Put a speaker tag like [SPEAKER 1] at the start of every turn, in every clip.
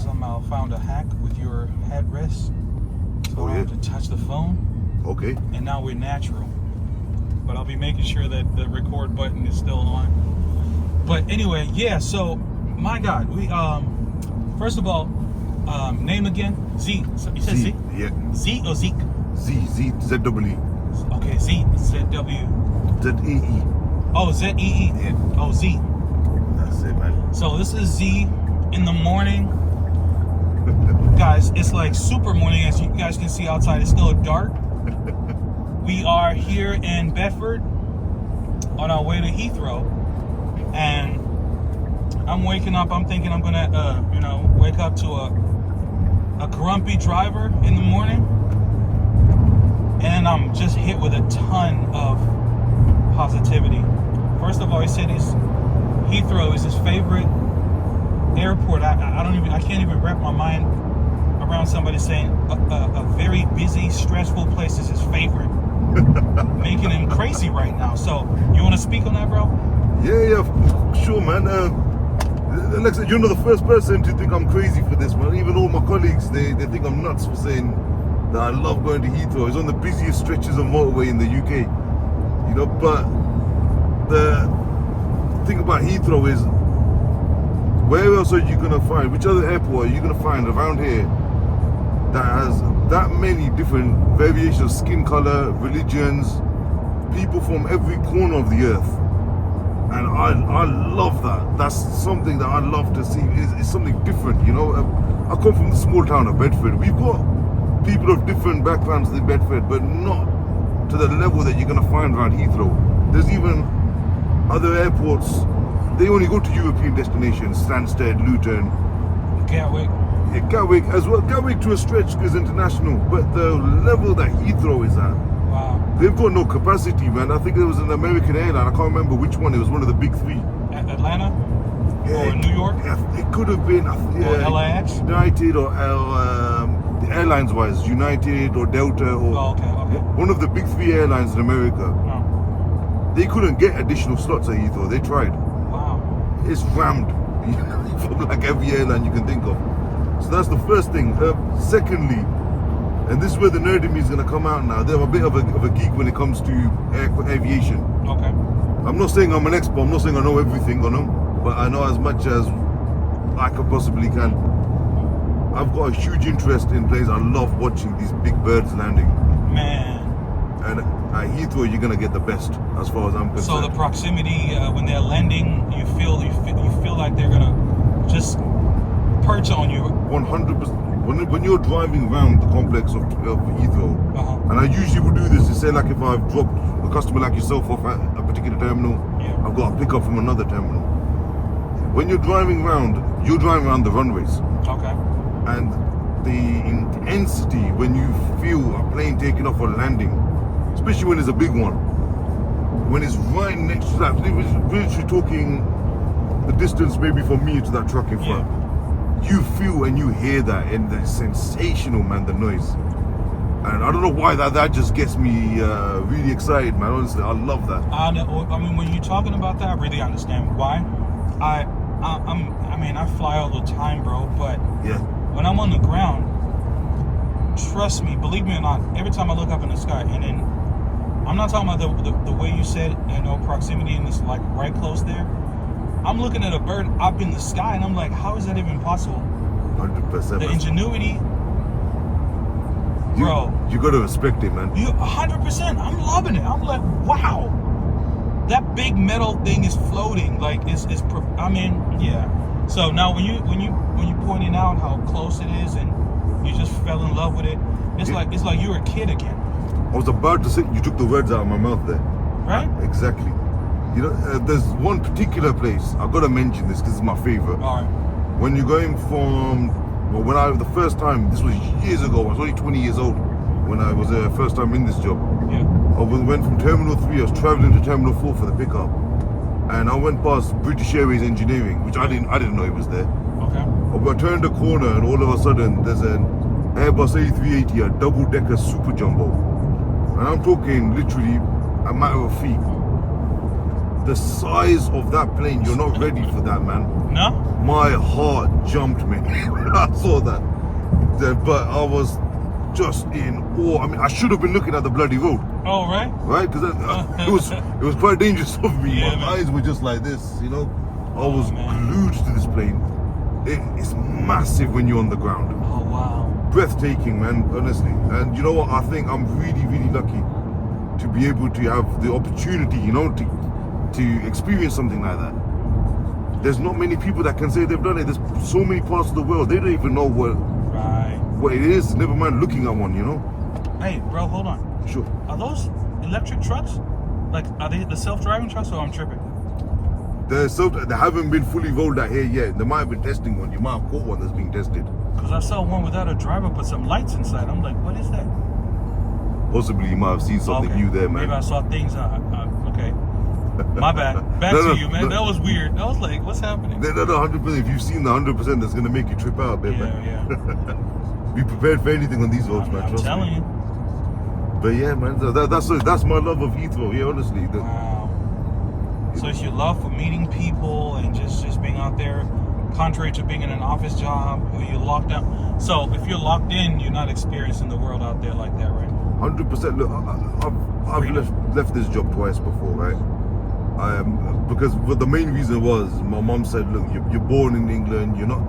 [SPEAKER 1] somehow found a hack with your headrest. So I have to touch the phone.
[SPEAKER 2] Okay.
[SPEAKER 1] And now we're natural. But I'll be making sure that the record button is still on. But anyway, yeah, so my God, we first of all, name again? Z. So you said Z?
[SPEAKER 2] Yeah.
[SPEAKER 1] Z or Zeke?
[SPEAKER 2] Z, Z-W-E.
[SPEAKER 1] Okay, Z, Z-W.
[SPEAKER 2] Z-E-E.
[SPEAKER 1] Oh, Z-E-E.
[SPEAKER 2] Yeah.
[SPEAKER 1] Oh, Z.
[SPEAKER 2] That's it, man.
[SPEAKER 1] So this is Z in the morning. Guys, it's like super morning. As you guys can see outside, it's still dark. We are here in Bedford on our way to Heathrow. And I'm waking up, I'm thinking I'm gonna, wake up to a grumpy driver in the morning. And I'm just hit with a ton of positivity. First of all, he said Heathrow is his favorite airport. I can't even wrap my mind around somebody saying a very busy, stressful place is his favorite. Making him crazy right now. So, you want to speak on that, bro?
[SPEAKER 2] Yeah, sure, man. Alexa, you're not the first person to think I'm crazy for this, man. Even all my colleagues, they think I'm nuts for saying that I love going to Heathrow. It's on the busiest stretches of motorway in the UK. But the thing about Heathrow is, where else are you going to find, which other airport are you going to find around here that has that many different variations of skin color, religions, people from every corner of the earth? And I love that. That's something that I love to see. It's something different, I come from the small town of Bedford. We've got people of different backgrounds in Bedford, but not to the level that you're going to find around Heathrow. There's even other airports, they only go to European destinations, Stansted, Luton,
[SPEAKER 1] Gatwick.
[SPEAKER 2] Yeah, Gatwick as well. Gatwick to a stretch is international, but the level that Heathrow is at,
[SPEAKER 1] Wow.
[SPEAKER 2] they've got no capacity, man. I think there was an American airline, I can't remember which one, it was one of the big three.
[SPEAKER 1] Atlanta? Or New York?
[SPEAKER 2] It could have been
[SPEAKER 1] or LAX?
[SPEAKER 2] United or airlines wise, United or Delta or
[SPEAKER 1] okay.
[SPEAKER 2] one of the big three airlines in America.
[SPEAKER 1] Oh.
[SPEAKER 2] They couldn't get additional slots at Heathrow. They tried.
[SPEAKER 1] Wow.
[SPEAKER 2] It's rammed from like every airline you can think of. So that's the first thing. Secondly, and this is where the nerd in me is going to come out now. I'm a bit of a geek when it comes to aviation.
[SPEAKER 1] Okay.
[SPEAKER 2] I'm not saying I'm an expert. I'm not saying I know everything on them, but I know as much as I could possibly can. I've got a huge interest in planes. I love watching these big birds landing.
[SPEAKER 1] Man.
[SPEAKER 2] And at Heathrow, you're gonna get the best, as far as I'm concerned.
[SPEAKER 1] So the proximity when they're landing, you feel like they're gonna just perch on you.
[SPEAKER 2] 100%. When you're driving around the complex of Heathrow, and I usually would do this to say, like, if I've dropped a customer like yourself off at a particular terminal, I've got to pick up from another terminal. When you're driving around the runways.
[SPEAKER 1] Okay.
[SPEAKER 2] And the intensity when you feel a plane taking off or landing, especially when it's a big one, when it's right next to that, literally talking the distance maybe from me to that truck in front, you feel and you hear that, and it's sensational, man, the noise. And I don't know why that just gets me really excited, man. Honestly, I love that.
[SPEAKER 1] I mean, when you're talking about that, I really understand why. I fly all the time, bro, but when I'm on the ground, trust me, believe me or not, every time I look up in the sky, and then I'm not talking about the way you said, proximity, and it's like right close there. I'm looking at a bird up in the sky, and I'm like, how is that even possible?
[SPEAKER 2] 100%.
[SPEAKER 1] The ingenuity, bro.
[SPEAKER 2] You gotta respect it, man.
[SPEAKER 1] 100%. I'm loving it. I'm like, wow. That big metal thing is floating. Like So now when you pointing out how close it is and you just fell in love with it, it's like you're a kid again.
[SPEAKER 2] I was about to say, you took the words out of my mouth there.
[SPEAKER 1] Right?
[SPEAKER 2] Exactly. There's one particular place, I've got to mention this because it's my favorite.
[SPEAKER 1] All right.
[SPEAKER 2] When you're going from, the first time, this was years ago, I was only 20 years old when I was first time in this job.
[SPEAKER 1] Yeah.
[SPEAKER 2] I went from Terminal 3, I was traveling to Terminal 4 for the pickup. And I went past British Airways Engineering, which I didn't know it was there.
[SPEAKER 1] Okay.
[SPEAKER 2] I turned the corner and all of a sudden there's an Airbus A380, a double-decker super jumbo. And I'm talking literally a matter of feet. the size of that plane, you're not ready for that, man.
[SPEAKER 1] No?
[SPEAKER 2] My heart jumped, man, when I saw that. But I was just in awe. I mean, I should have been looking at the bloody road,
[SPEAKER 1] Oh, right?
[SPEAKER 2] right? Because it was quite dangerous of me.
[SPEAKER 1] Yeah,
[SPEAKER 2] My
[SPEAKER 1] man.
[SPEAKER 2] eyes were just like this, you know. I was
[SPEAKER 1] man.
[SPEAKER 2] glued to this plane. It's massive when you're on the ground.
[SPEAKER 1] Oh, wow.
[SPEAKER 2] Breathtaking, man, honestly. And you know what? I think I'm really, really lucky to be able to have the opportunity, you know, to experience something like that. There's not many people that can say they've done it. There's so many parts of the world, they don't even know
[SPEAKER 1] Right.
[SPEAKER 2] what it is, never mind looking at one, you know?
[SPEAKER 1] Hey, bro, hold on.
[SPEAKER 2] Sure.
[SPEAKER 1] Are those electric trucks? Like, are they the self-driving trucks, or I'm tripping?
[SPEAKER 2] They haven't been fully rolled out here yet. They might have been testing one. You might have caught one that's being tested.
[SPEAKER 1] Because I saw one without a driver, but some lights inside. I'm like, what is that?
[SPEAKER 2] Possibly you might have seen something new there, man.
[SPEAKER 1] Maybe I saw things. Okay. My bad. Back
[SPEAKER 2] No,
[SPEAKER 1] to you, man.
[SPEAKER 2] no.
[SPEAKER 1] That was weird. I was like, what's happening?
[SPEAKER 2] No, 100%. If you've seen the 100%, that's going to make you trip out a bit, man.
[SPEAKER 1] Yeah.
[SPEAKER 2] Be prepared for anything on these roads, man.
[SPEAKER 1] I'm
[SPEAKER 2] Trust
[SPEAKER 1] telling
[SPEAKER 2] me.
[SPEAKER 1] you.
[SPEAKER 2] But yeah, man, that's my love of Heathrow. Yeah, honestly.
[SPEAKER 1] Wow. So it's your love for meeting people and just being out there, contrary to being in an office job, or you're locked down. So if you're locked in, you're not experiencing the world out there like that, right?
[SPEAKER 2] 100%. Look, I've left this job twice before, right? Because the main reason was my mom said, look, you're born in England. You're not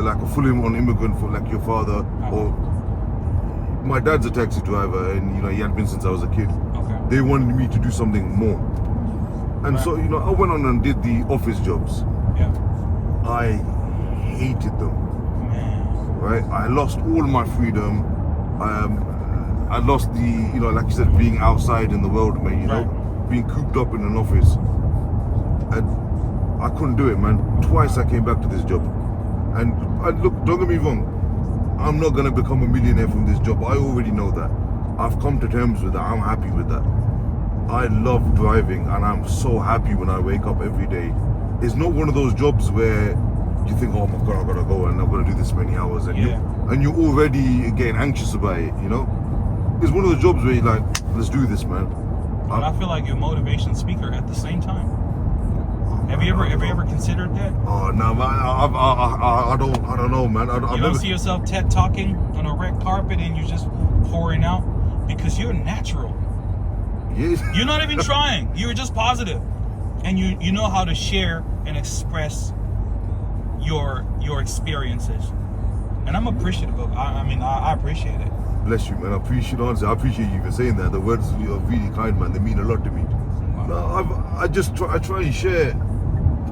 [SPEAKER 2] like a full-on immigrant for like your father. Or my dad's a taxi driver, and you know he had been since I was a kid.
[SPEAKER 1] Okay.
[SPEAKER 2] They wanted me to do something more, and
[SPEAKER 1] Right.
[SPEAKER 2] so you know I went on and did the office jobs.
[SPEAKER 1] Yeah.
[SPEAKER 2] I hated them.
[SPEAKER 1] Man.
[SPEAKER 2] Right? I lost all my freedom. I lost the, you know, like you said, being outside in the world, man, you know, being cooped up in an office. And I couldn't do it, man. Twice I came back to this job. And look, don't get me wrong, I'm not going to become a millionaire from this job. I already know that. I've come to terms with that. I'm happy with that. I love driving, and I'm so happy when I wake up every day. It's not one of those jobs where you think, oh my God, I gotta go and I've got to do this many hours, and you're already getting anxious about it, you know? It's one of those jobs where you're like, let's do this, man.
[SPEAKER 1] But I feel like you're a motivation speaker at the same time. Have you ever considered that?
[SPEAKER 2] Oh no, man, I don't know, man.
[SPEAKER 1] You don't see yourself TED talking on a red carpet and you're just pouring out, because you're natural.
[SPEAKER 2] Yes.
[SPEAKER 1] You're not even trying. You're just positive, and you know how to share and express your experiences. And I'm appreciative of. I appreciate it.
[SPEAKER 2] Bless you, man. I appreciate you even saying that. The words are really kind, man. They mean a lot to me.
[SPEAKER 1] Wow.
[SPEAKER 2] No, I try and share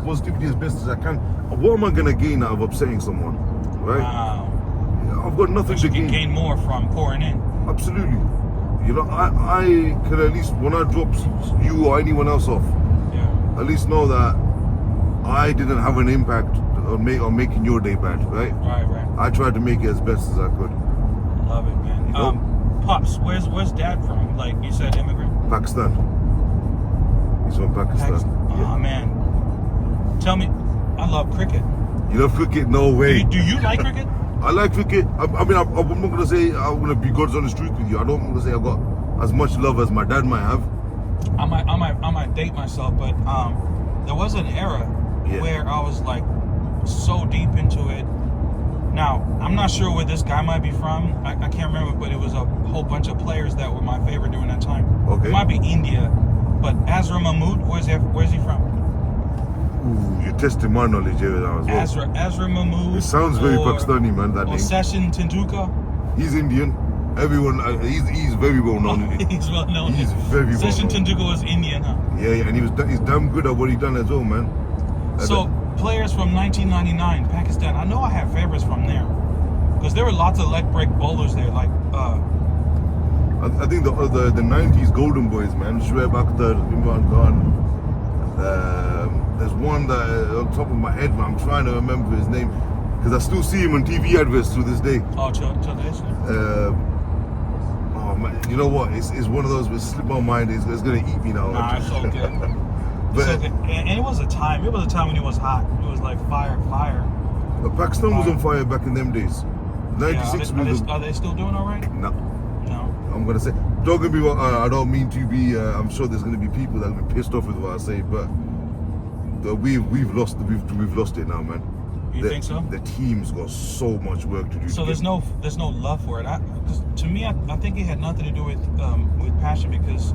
[SPEAKER 2] positivity as best as I can. What am I gonna gain out of upsetting someone, right?
[SPEAKER 1] Wow.
[SPEAKER 2] I've got nothing
[SPEAKER 1] But
[SPEAKER 2] to
[SPEAKER 1] you can gain more from pouring in.
[SPEAKER 2] Absolutely. You know, I can at least, when I drop you or anyone else off,
[SPEAKER 1] Yeah.
[SPEAKER 2] at least know that I didn't have an impact on making your day bad, right?
[SPEAKER 1] Right.
[SPEAKER 2] I tried to make it as best as I could.
[SPEAKER 1] Love it, man.
[SPEAKER 2] You know?
[SPEAKER 1] Pops, where's Dad from? Like you said, immigrant.
[SPEAKER 2] Pakistan. He's from Pakistan.
[SPEAKER 1] Oh man. Tell me, I love cricket.
[SPEAKER 2] You love cricket? No way.
[SPEAKER 1] Do you like cricket?
[SPEAKER 2] I like cricket. I'm not gonna say, I'm gonna be God's honest truth with you. I don't want to say I got as much love as my dad might have.
[SPEAKER 1] I might date myself, but there was an era where I was like so deep into it. Now, I'm not sure where this guy might be from. I can't remember, but it was a whole bunch of players that were my favorite during that time.
[SPEAKER 2] Okay.
[SPEAKER 1] It might be India, but Azra Mahmood, where's he from?
[SPEAKER 2] Ooh, you're testing my knowledge here now as well.
[SPEAKER 1] Azra Mahmood.
[SPEAKER 2] It sounds very Pakistani, man, that
[SPEAKER 1] or
[SPEAKER 2] name.
[SPEAKER 1] Sachin Tendulkar.
[SPEAKER 2] He's Indian. Everyone, he's very well known.
[SPEAKER 1] He's well known.
[SPEAKER 2] He's very well known.
[SPEAKER 1] Sachin Tendulkar was Indian, huh?
[SPEAKER 2] Yeah, and he's damn good at what he done as well, man.
[SPEAKER 1] So, players from 1999, Pakistan. I know I have favorites from there, because there were lots of leg break bowlers there. Like,
[SPEAKER 2] I think the 90s golden boys, man. Shoaib Akhtar, Imran Khan. There's one that on top of my head, man. I'm trying to remember his name, because I still see him on TV adverts to this day. Oh man, you know what? It's one of those that slip my mind. It's gonna eat me now.
[SPEAKER 1] Nah, it's so good.
[SPEAKER 2] But
[SPEAKER 1] so good. And it was a time. It was a time when it was hot. It was like fire.
[SPEAKER 2] Pakistan was on fire back in them days. 96
[SPEAKER 1] are they still doing all right?
[SPEAKER 2] No.
[SPEAKER 1] No.
[SPEAKER 2] I'm gonna say don't get me wrong, I don't mean to be. I'm sure there's going to be people that will be pissed off with what I say, but we've lost it now, man.
[SPEAKER 1] You think so?
[SPEAKER 2] The team's got so much work to do.
[SPEAKER 1] So there's no love for it. 'Cause to me, I think it had nothing to do with passion, because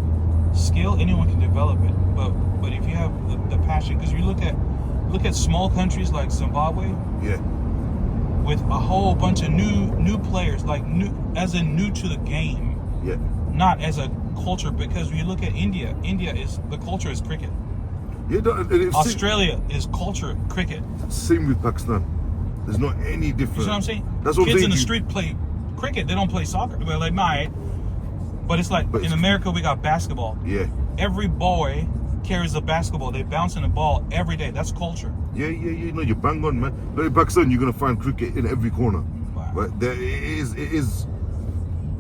[SPEAKER 1] skill anyone can develop it, but if you have the passion, because you look at small countries like Zimbabwe,
[SPEAKER 2] Yeah.
[SPEAKER 1] with a whole bunch of new players, like new to the game,
[SPEAKER 2] Yeah.
[SPEAKER 1] not as a culture. Because when you look at India the culture is cricket.
[SPEAKER 2] Yeah.
[SPEAKER 1] Australia is culture cricket.
[SPEAKER 2] Same with Pakistan. There's not any difference.
[SPEAKER 1] You see what I'm saying?
[SPEAKER 2] That's what
[SPEAKER 1] Kids
[SPEAKER 2] I'm saying.
[SPEAKER 1] in the street play cricket. They don't play soccer. They're like, nah. But it's like,
[SPEAKER 2] But
[SPEAKER 1] in America, we got basketball.
[SPEAKER 2] Yeah.
[SPEAKER 1] Every boy carries a basketball. They bouncing the ball every day. That's culture.
[SPEAKER 2] Yeah. No, you're bang on, man. But in Pakistan, you're gonna find cricket in every corner.
[SPEAKER 1] Wow.
[SPEAKER 2] Right?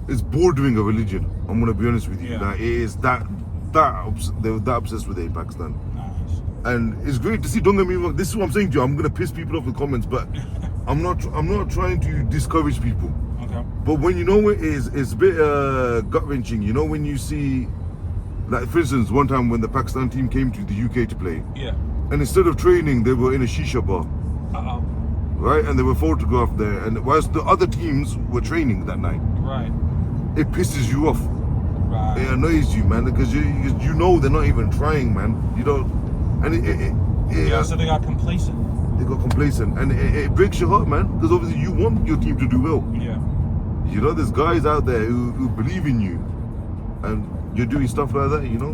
[SPEAKER 2] It's bordering a religion. I'm gonna be honest with you.
[SPEAKER 1] Yeah.
[SPEAKER 2] Like, it is they're that obsessed with it in Pakistan.
[SPEAKER 1] Nice.
[SPEAKER 2] And it's great to see. Don't get me wrong. This is what I'm saying to you. I'm gonna piss people off in the comments, but I'm not trying to discourage people.
[SPEAKER 1] Okay.
[SPEAKER 2] But when you know it's a bit gut wrenching. You know, when you see, like, for instance, one time when the Pakistan team came to the UK to play,
[SPEAKER 1] Yeah.
[SPEAKER 2] and instead of training, they were in a shisha bar,
[SPEAKER 1] Uh-oh.
[SPEAKER 2] right? And they were photographed there. And whilst the other teams were training that night,
[SPEAKER 1] Right.
[SPEAKER 2] it pisses you off.
[SPEAKER 1] Right.
[SPEAKER 2] It annoys you, man, because you know they're not even trying, man. You don't, and
[SPEAKER 1] Yeah, so they got complacent.
[SPEAKER 2] they got complacent, and it breaks your heart, man, because obviously you want your team to do well.
[SPEAKER 1] Yeah.
[SPEAKER 2] You know, there's guys out there who believe in you, and you're doing stuff like that. You know,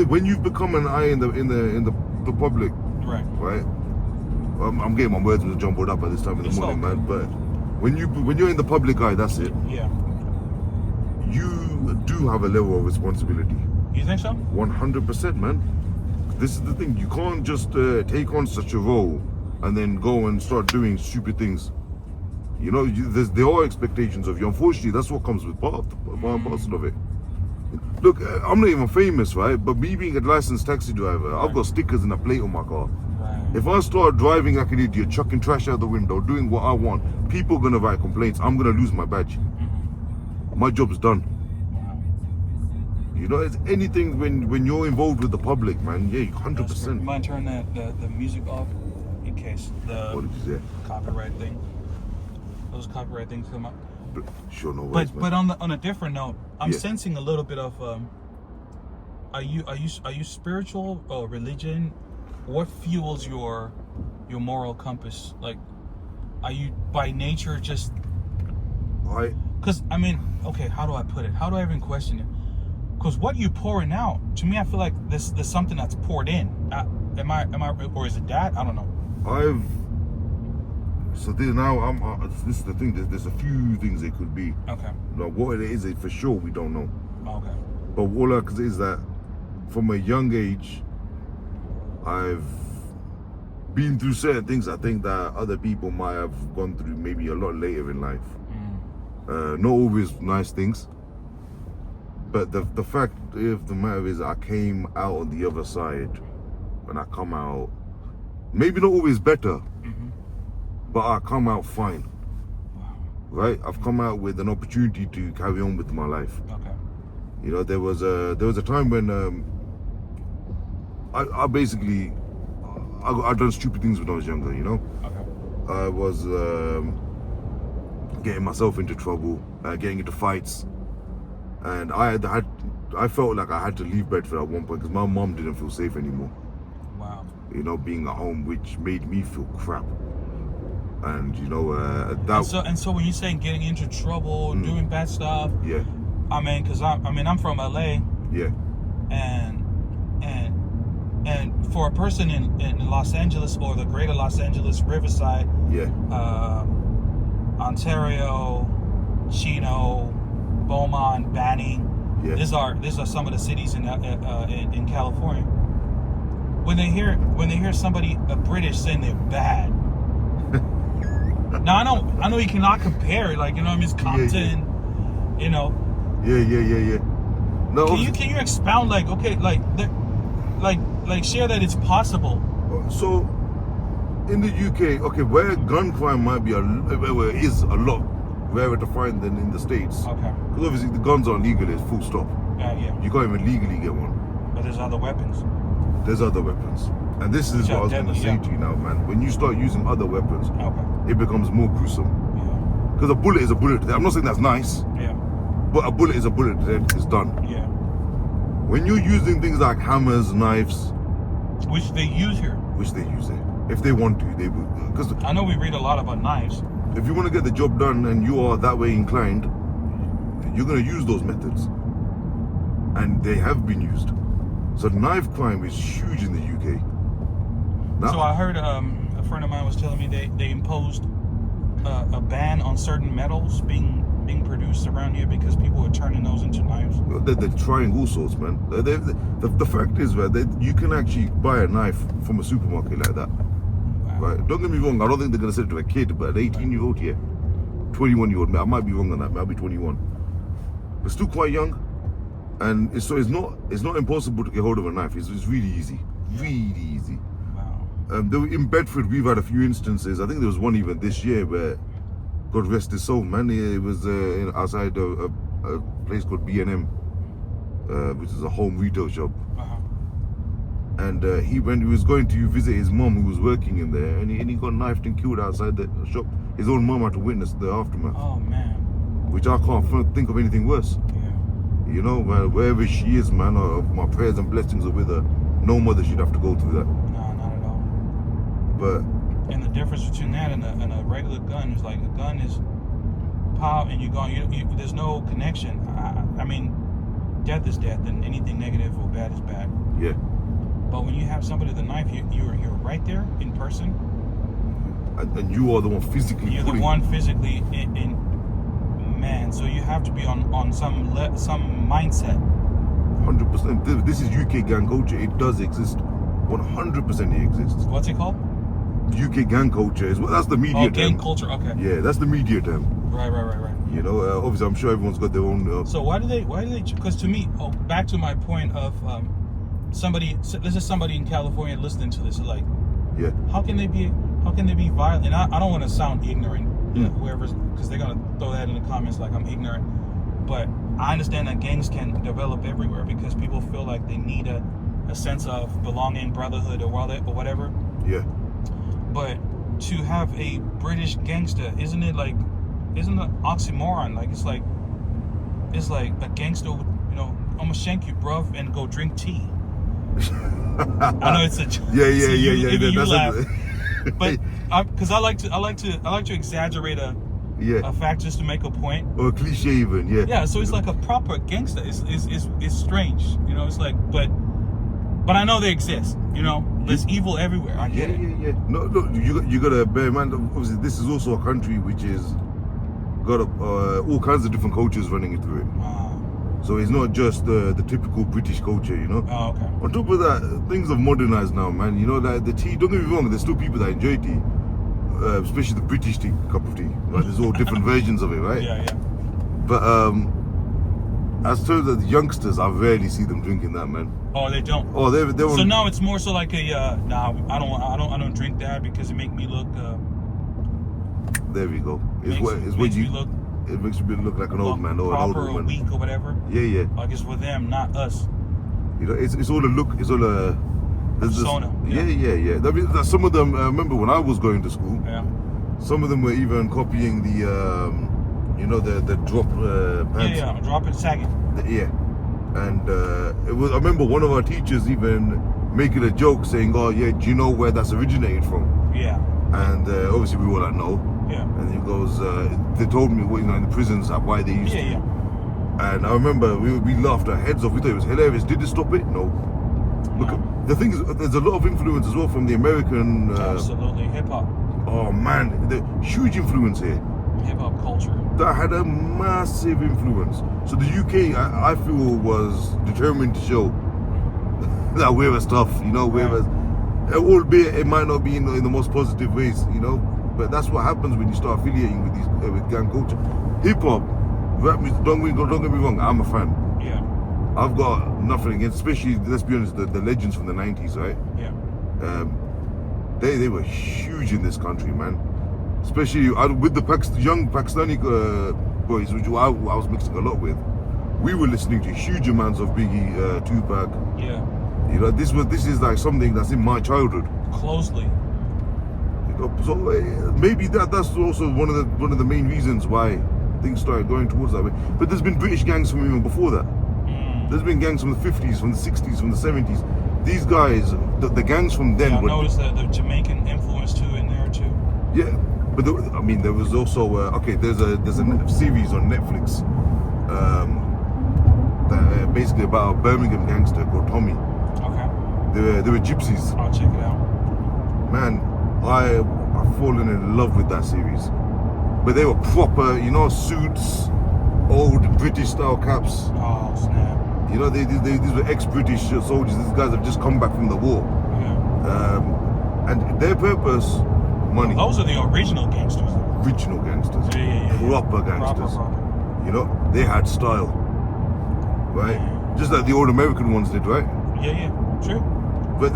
[SPEAKER 2] when you've become an eye in the public,
[SPEAKER 1] Right.
[SPEAKER 2] right? I'm getting my words jumbled up at this time in the
[SPEAKER 1] It's
[SPEAKER 2] morning,
[SPEAKER 1] all
[SPEAKER 2] man. But when you're in the public eye, that's it.
[SPEAKER 1] Yeah.
[SPEAKER 2] You do have a level of responsibility.
[SPEAKER 1] You think so?
[SPEAKER 2] 100%, man. This is the thing. You can't just take on such a role and then go and start doing stupid things. You know, there are expectations of you. Unfortunately, that's what comes with part and parcel of it. Look, I'm not even famous, right? But me being a licensed taxi driver, I've got stickers and a plate on my car.
[SPEAKER 1] Right.
[SPEAKER 2] If I start driving like an idiot, chucking trash out the window, doing what I want, people are going to write complaints. I'm going to lose my badge. My job's done.
[SPEAKER 1] Wow.
[SPEAKER 2] You know, it's anything when you're involved with the public, man. Yeah, 100%.
[SPEAKER 1] You mind turn the music off in case
[SPEAKER 2] What
[SPEAKER 1] the
[SPEAKER 2] did you say?
[SPEAKER 1] copyright thing? Those copyright things come up.
[SPEAKER 2] Sure, no worries,
[SPEAKER 1] But
[SPEAKER 2] man.
[SPEAKER 1] on a different note, I'm
[SPEAKER 2] Yeah.
[SPEAKER 1] sensing a little bit of are you spiritual or religion? What fuels your moral compass? Like, are you by nature just? Because I mean, okay, how do I put it? How do I even question it? Because what you pouring out, to me, I feel like there's something that's poured in. Am I, or is it that? I don't know.
[SPEAKER 2] This is the thing. There's a few things it could be.
[SPEAKER 1] Okay.
[SPEAKER 2] Now, what it is, for sure, we don't know.
[SPEAKER 1] Okay.
[SPEAKER 2] But all I can say is that from a young age, I've been through certain things I think that other people might have gone through maybe a lot later in life. Not always nice things. But the fact of the matter is, I came out on the other side, and I come out maybe not always better, but I come out fine.
[SPEAKER 1] Wow.
[SPEAKER 2] Right? I've come out with an opportunity to carry on with my life.
[SPEAKER 1] Okay.
[SPEAKER 2] You know, there was a time when I basically I done stupid things when I was younger. You know,
[SPEAKER 1] Okay.
[SPEAKER 2] I was getting myself into trouble, getting into fights, and I felt like I had to leave Bedford at one point because my mom didn't feel safe anymore.
[SPEAKER 1] Wow.
[SPEAKER 2] You know, being at home, which made me feel crap. And you know, that.
[SPEAKER 1] And so when you're saying getting into trouble, doing bad stuff,
[SPEAKER 2] Yeah.
[SPEAKER 1] I mean, because I'm from LA,
[SPEAKER 2] Yeah.
[SPEAKER 1] and for a person in Los Angeles or the greater Los Angeles, Riverside,
[SPEAKER 2] Yeah.
[SPEAKER 1] Ontario, Chino, Beaumont, Banning,
[SPEAKER 2] Yeah.
[SPEAKER 1] these are some of the cities in California. When they hear somebody British saying they're bad. Now I know you cannot compare it, like, you know what I mean, it's Compton, you know.
[SPEAKER 2] Yeah. No.
[SPEAKER 1] Can you expound, like, okay, like share that it's possible?
[SPEAKER 2] So, in the UK, okay, where gun crime might be is a lot rarer to find than in the States.
[SPEAKER 1] Okay.
[SPEAKER 2] Because obviously the guns aren't legal, it's full stop.
[SPEAKER 1] Yeah.
[SPEAKER 2] You can't even legally get one.
[SPEAKER 1] But there's other weapons.
[SPEAKER 2] There's other weapons. And this is
[SPEAKER 1] Which
[SPEAKER 2] what I
[SPEAKER 1] are
[SPEAKER 2] was going to
[SPEAKER 1] deadly,
[SPEAKER 2] say
[SPEAKER 1] yeah.
[SPEAKER 2] to you now, man. When you start using other weapons,
[SPEAKER 1] Okay.
[SPEAKER 2] it becomes more gruesome.
[SPEAKER 1] Yeah.
[SPEAKER 2] Because a bullet is a bullet. I'm not saying that's nice,
[SPEAKER 1] Yeah.
[SPEAKER 2] but a bullet is a bullet. It's done.
[SPEAKER 1] Yeah.
[SPEAKER 2] When you're using things like hammers, knives,
[SPEAKER 1] Which they use here.
[SPEAKER 2] which they use it, if they want to, they will. Because
[SPEAKER 1] I know we read a lot about knives.
[SPEAKER 2] if you want to get the job done and you are that way inclined, you're going to use those methods. And they have been used. So knife crime is huge in the UK. Now,
[SPEAKER 1] So I heard a friend of mine was telling me they imposed a ban on certain metals being produced around here because people are turning those into knives.
[SPEAKER 2] they're trying all sorts, man. The fact is, right, that you can actually buy a knife from a supermarket like that.
[SPEAKER 1] Wow.
[SPEAKER 2] Right? Don't get me wrong, I don't think they're going to sell it to a kid, but an 18-year-old, yeah. 21-year-old, I might be wrong on that, maybe 21. But still quite young. And it's not impossible to get hold of a knife. It's really easy. Really easy.
[SPEAKER 1] Wow.
[SPEAKER 2] In Bedford, we've had a few instances. I think there was one even this year where, God rest his soul, man. It was outside a place called B&M, which is a home retail shop.
[SPEAKER 1] Uh-huh.
[SPEAKER 2] And he was going to visit his mom who was working in there, and he got knifed and killed outside the shop. His own mom had to witness the aftermath,
[SPEAKER 1] Oh man.
[SPEAKER 2] which I can't think of anything worse.
[SPEAKER 1] Yeah.
[SPEAKER 2] You know, wherever she is, man, my prayers and blessings are with her. No mother should have to go through that.
[SPEAKER 1] No, not at all.
[SPEAKER 2] But
[SPEAKER 1] And the difference between that and a regular gun is like a gun is pow and you're gone. There's no connection. I mean, death is death, and anything negative or bad is bad.
[SPEAKER 2] yeah,
[SPEAKER 1] But when you have somebody with a knife, you're right there in person.
[SPEAKER 2] and you are the one physically.
[SPEAKER 1] You're the one physically in man. So you have to be on some mindset.
[SPEAKER 2] 100%. This is UK gang culture. It does exist. 100% it exists.
[SPEAKER 1] What's it called?
[SPEAKER 2] UK gang culture is that's the media term.
[SPEAKER 1] Gang culture. Okay.
[SPEAKER 2] Yeah, that's the media term.
[SPEAKER 1] Right.
[SPEAKER 2] You know, obviously, I'm sure everyone's got their own.
[SPEAKER 1] So why do they? Because to me, back to my point of somebody. This is somebody in California listening to this. Is like,
[SPEAKER 2] Yeah,
[SPEAKER 1] how can they be violent? And I don't want to sound ignorant, whoever's, because they're gonna throw that in the comments like I'm ignorant. But I understand that gangs can develop everywhere because people feel like they need a sense of belonging, brotherhood, or whatever.
[SPEAKER 2] yeah.
[SPEAKER 1] But to have a British gangster, isn't it oxymoron? Like it's like a gangster, I'm gonna shank you, bruv, and go drink tea. I know it's a
[SPEAKER 2] Yeah.
[SPEAKER 1] You
[SPEAKER 2] That's
[SPEAKER 1] laugh,
[SPEAKER 2] it.
[SPEAKER 1] but because I like to exaggerate a fact just to make a point.
[SPEAKER 2] Or a cliche even, yeah.
[SPEAKER 1] Yeah, so it's like a proper gangster. It's strange, it's like, but I know they exist. There's evil everywhere. I get it.
[SPEAKER 2] Yeah. No, you gotta bear in mind. Obviously, this is also a country which is got all kinds of different cultures running it through it. So it's not just the typical British culture,
[SPEAKER 1] Oh, okay.
[SPEAKER 2] On top of that, things have modernized now, man. Like the tea. Don't get me wrong. There's still people that enjoy tea, especially the British tea, cup of tea. Right? There's all different versions of it, right?
[SPEAKER 1] Yeah.
[SPEAKER 2] But as terms of the youngsters, I rarely see them drinking that, man.
[SPEAKER 1] Oh, they don't.
[SPEAKER 2] Oh, they're
[SPEAKER 1] So now it's more so like I don't drink that because it make me look.
[SPEAKER 2] There we go.
[SPEAKER 1] Makes me look
[SPEAKER 2] It makes you look like an old man or an old
[SPEAKER 1] proper or
[SPEAKER 2] woman.
[SPEAKER 1] weak or whatever.
[SPEAKER 2] Yeah.
[SPEAKER 1] Like it's for them, not us.
[SPEAKER 2] It's all a look. It's all a
[SPEAKER 1] Persona.
[SPEAKER 2] Yeah. I mean, some of them. Remember when I was going to school?
[SPEAKER 1] Yeah.
[SPEAKER 2] Some of them were even copying the drop pants.
[SPEAKER 1] Yeah. Drop it, sagging.
[SPEAKER 2] And it was. I remember one of our teachers even making a joke saying, "Oh yeah, do you know where that's originated from?"
[SPEAKER 1] Yeah.
[SPEAKER 2] And obviously we were like, "No."
[SPEAKER 1] Yeah.
[SPEAKER 2] And he goes, "They told me, in the prisons why they used to."
[SPEAKER 1] Yeah.
[SPEAKER 2] And I remember we laughed our heads off. We thought it was hilarious. Did it stop it? No. Look, the thing is, there's a lot of influence as well from the American.
[SPEAKER 1] Absolutely, hip hop.
[SPEAKER 2] Oh man, the huge influence here.
[SPEAKER 1] Hip hop culture.
[SPEAKER 2] That had a massive influence. So the UK, I feel, was determined to show that we're a stuff. Albeit it might not be in the most positive ways. But that's what happens when you start affiliating with these with gang culture. Hip hop, rap music. Don't get me wrong. I'm a fan.
[SPEAKER 1] Yeah.
[SPEAKER 2] I've got nothing against, especially, let's be honest, the legends from the 90s, right?
[SPEAKER 1] Yeah.
[SPEAKER 2] They were huge in this country, man. especially with the young Pakistani boys, which I was mixing a lot with. We were listening to huge amounts of Biggie, Tupac.
[SPEAKER 1] Yeah.
[SPEAKER 2] You know, this is like something that's in my childhood.
[SPEAKER 1] Closely.
[SPEAKER 2] You know, so maybe that's also one of the main reasons why things started going towards that way. But there's been British gangs from even before that. There's been gangs from the 50s, from the 60s, from the 70s. These guys, the gangs from then.
[SPEAKER 1] I noticed that the Jamaican influence too in there too.
[SPEAKER 2] Yeah, but there was also there's a series on Netflix, that basically about a Birmingham gangster called Tommy.
[SPEAKER 1] Okay.
[SPEAKER 2] They were gypsies.
[SPEAKER 1] I'll check it out.
[SPEAKER 2] Man, I've fallen in love with that series. But they were proper, you know, suits, old British style caps.
[SPEAKER 1] Oh snap.
[SPEAKER 2] You know, these were ex-British soldiers. These guys have just come back from the war.
[SPEAKER 1] Yeah.
[SPEAKER 2] And their purpose, money.
[SPEAKER 1] Those are the original gangsters.
[SPEAKER 2] Original gangsters.
[SPEAKER 1] Yeah.
[SPEAKER 2] Proper gangsters.
[SPEAKER 1] Proper.
[SPEAKER 2] You know, they had style. Right?
[SPEAKER 1] Yeah.
[SPEAKER 2] Just like the old American ones did, right?
[SPEAKER 1] Yeah. True.
[SPEAKER 2] But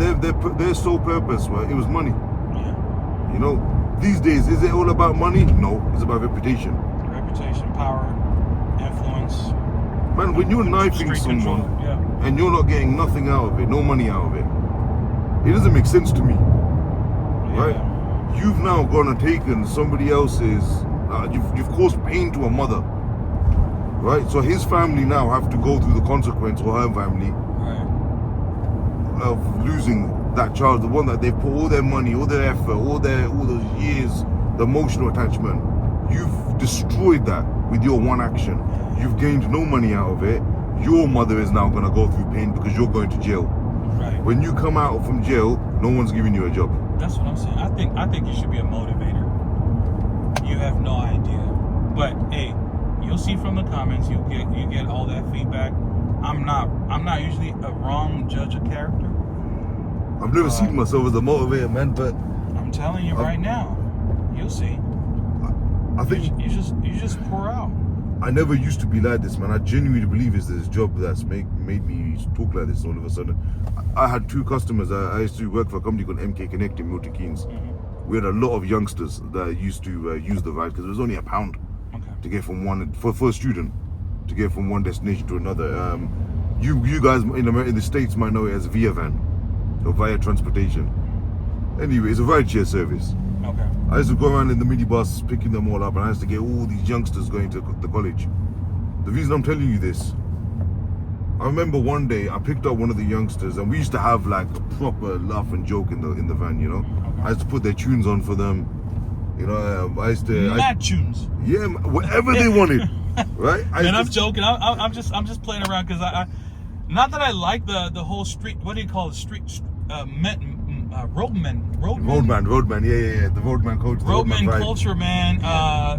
[SPEAKER 2] their sole purpose, right, it was money.
[SPEAKER 1] Yeah.
[SPEAKER 2] You know, these days, is it all about money? No, it's about reputation.
[SPEAKER 1] Reputation, power, influence.
[SPEAKER 2] Man, when you're knifing
[SPEAKER 1] Street
[SPEAKER 2] someone
[SPEAKER 1] control, yeah.
[SPEAKER 2] and you're not getting nothing out of it, no money out of it, it doesn't make sense to me, right? You've now gone and taken somebody else's, you've caused pain to a mother, right? So his family now have to go through the consequence, or her family,
[SPEAKER 1] Right.
[SPEAKER 2] of losing that child, the one that they've put all their money, all their effort, all those years, the emotional attachment. You've destroyed that with your one action. You've gained no money out of it. Your mother is now going to go through pain because you're going to jail.
[SPEAKER 1] Right.
[SPEAKER 2] When you come out from jail, no one's giving you a job.
[SPEAKER 1] That's what I'm saying. I think you should be a motivator. You have no idea. But hey, you'll see from the comments, you get all that feedback. I'm not usually a wrong judge of character.
[SPEAKER 2] I've never seen myself as a motivator, man, but
[SPEAKER 1] I'm telling you right now, you'll see.
[SPEAKER 2] I think
[SPEAKER 1] You just pour out.
[SPEAKER 2] I never used to be like this, man. I genuinely believe it's this job that's made me talk like this all of a sudden. I had two customers. I used to work for a company called MK Connect in Milton Keynes.
[SPEAKER 1] Mm-hmm.
[SPEAKER 2] We had a lot of youngsters that used to use the ride because it was only £1 to get from one for a student to get from one destination to another. You guys in the States might know it as Via Van or Via Transportation. Anyway, it's a ride-share service.
[SPEAKER 1] Okay.
[SPEAKER 2] I used to go around in the minibus picking them all up, and I used to get all these youngsters going to the college. The reason I'm telling you this, I remember one day I picked up one of the youngsters, and we used to have like a proper laugh and joke in the van, you know.
[SPEAKER 1] Okay.
[SPEAKER 2] I used to put their tunes on for them, you know. I used to
[SPEAKER 1] Mad tunes.
[SPEAKER 2] yeah, whatever they wanted, right?
[SPEAKER 1] And I'm joking. I'm just playing around because I not that I like the whole street. What do you call it? Roadman.
[SPEAKER 2] Yeah. The roadman culture.
[SPEAKER 1] Roadman culture, man. I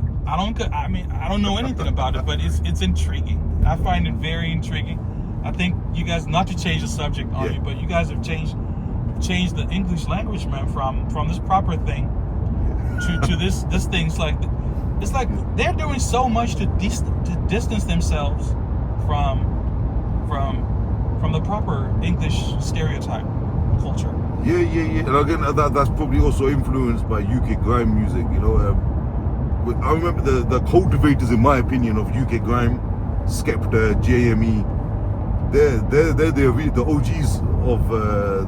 [SPEAKER 1] don't know anything about it, but it's intriguing. I find it very intriguing. I think you guys, not to change the subject on you, but you guys have changed the English language, man, from this proper thing to this thing's like, it's like they're doing so much to distance themselves from the proper English stereotype culture.
[SPEAKER 2] Yeah. And again, that's probably also influenced by UK grime music, you know. I remember the cultivators, in my opinion, of UK grime, Skepta, JME. They're the OGs of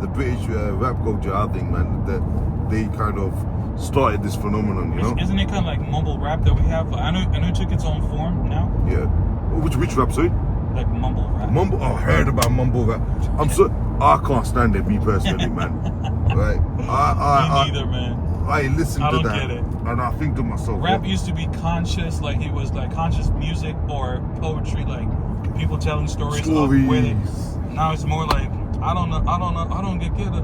[SPEAKER 2] the British rap culture, I think, man. That they kind of started this phenomenon, you know.
[SPEAKER 1] Isn't it kind of like mumble rap that we have? I know it took its own form now.
[SPEAKER 2] Yeah. Which rap, sorry?
[SPEAKER 1] Like mumble rap.
[SPEAKER 2] Mumble. I heard about mumble rap. I can't stand it, me personally, man. Right?
[SPEAKER 1] Me neither, man.
[SPEAKER 2] I listen
[SPEAKER 1] I
[SPEAKER 2] to
[SPEAKER 1] don't
[SPEAKER 2] that,
[SPEAKER 1] get it.
[SPEAKER 2] and I think to myself,
[SPEAKER 1] Rap used to be conscious, like it was like conscious music or poetry, like people telling stories. Of where they, now it's more like I don't get it.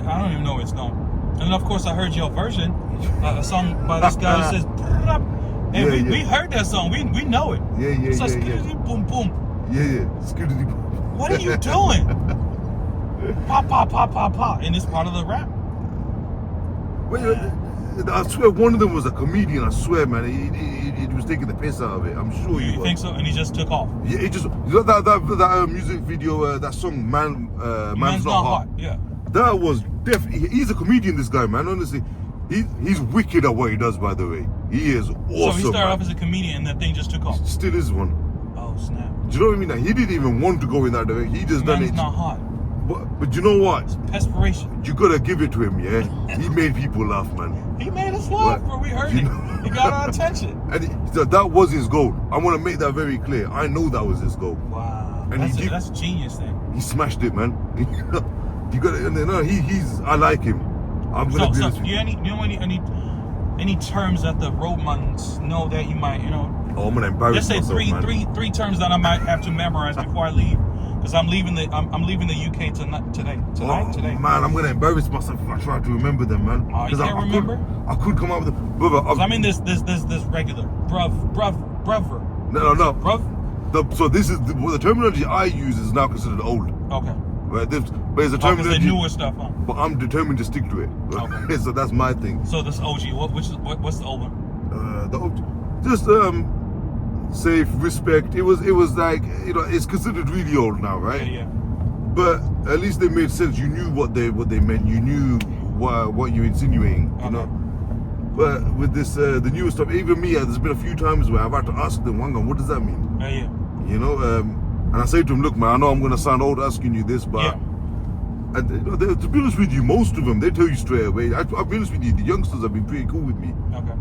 [SPEAKER 1] I don't even know where it's going. And of course, I heard your version, a song by this guy who says, and we heard that song. We know it.
[SPEAKER 2] Yeah.
[SPEAKER 1] It's like boom boom.
[SPEAKER 2] Yeah. Skiddy.
[SPEAKER 1] What are you doing? Pop, and it's part of the rap.
[SPEAKER 2] Wait, I swear one of them was a comedian. I swear, man, he was taking the piss out of it. I'm sure he was.
[SPEAKER 1] You think so? And he just took off.
[SPEAKER 2] Yeah, it just, you know that music video, that song, Man's Not Hot.
[SPEAKER 1] Yeah.
[SPEAKER 2] That was definitely. He's a comedian, this guy, man. Honestly, he's wicked at what he does. By the way, he is awesome.
[SPEAKER 1] So he started
[SPEAKER 2] man.
[SPEAKER 1] off as a comedian, and that thing just took off.
[SPEAKER 2] Still is one.
[SPEAKER 1] Oh snap!
[SPEAKER 2] Do you know what I mean? Like, he didn't even want to go in that direction. He just done
[SPEAKER 1] Man's
[SPEAKER 2] it.
[SPEAKER 1] not hot.
[SPEAKER 2] But you know what?
[SPEAKER 1] Perspiration.
[SPEAKER 2] You gotta give it to him, yeah. He made people laugh, man.
[SPEAKER 1] He made us laugh, bro. We heard
[SPEAKER 2] You
[SPEAKER 1] it.
[SPEAKER 2] know-
[SPEAKER 1] He got our attention.
[SPEAKER 2] And so that was his goal. I want to make that very clear. I know that was his goal.
[SPEAKER 1] Wow.
[SPEAKER 2] And
[SPEAKER 1] That's a genius thing.
[SPEAKER 2] He smashed it, man. You got to. No, he's. I like him. I'm gonna be honest with you.
[SPEAKER 1] You know any terms that the roadmans know that you might,
[SPEAKER 2] Oh, I'm gonna embarrass
[SPEAKER 1] let's say
[SPEAKER 2] myself, man.
[SPEAKER 1] three terms that I might have to memorize before I leave, because I'm leaving the UK today.
[SPEAKER 2] Man, I'm gonna embarrass myself if I try to remember them, man.
[SPEAKER 1] Oh, you can't remember?
[SPEAKER 2] I could come up with them, brother.
[SPEAKER 1] I mean this regular brother.
[SPEAKER 2] No.
[SPEAKER 1] Bruv.
[SPEAKER 2] So this is the terminology I use is now considered old.
[SPEAKER 1] Okay.
[SPEAKER 2] Right? But it's a
[SPEAKER 1] Because the
[SPEAKER 2] terminology.
[SPEAKER 1] newer stuff, huh?
[SPEAKER 2] But I'm determined to stick to it. Right?
[SPEAKER 1] Okay.
[SPEAKER 2] So that's my thing.
[SPEAKER 1] So this OG, what's the old one?
[SPEAKER 2] Just safe, respect. It was like, it's considered really old now, right?
[SPEAKER 1] Yeah.
[SPEAKER 2] But at least they made sense. You knew what they meant. You knew what you're insinuating. You know. But with this the newer stuff, even me, there's been a few times where I've had to ask them, Wanga, what does that mean?
[SPEAKER 1] Yeah.
[SPEAKER 2] You know. And I say to him, look, man, I know I'm gonna sound old asking you this, but.
[SPEAKER 1] Yeah.
[SPEAKER 2] And to be honest with you, most of them, they tell you straight away. I'll be honest with you, the youngsters have been pretty cool with me.
[SPEAKER 1] Okay.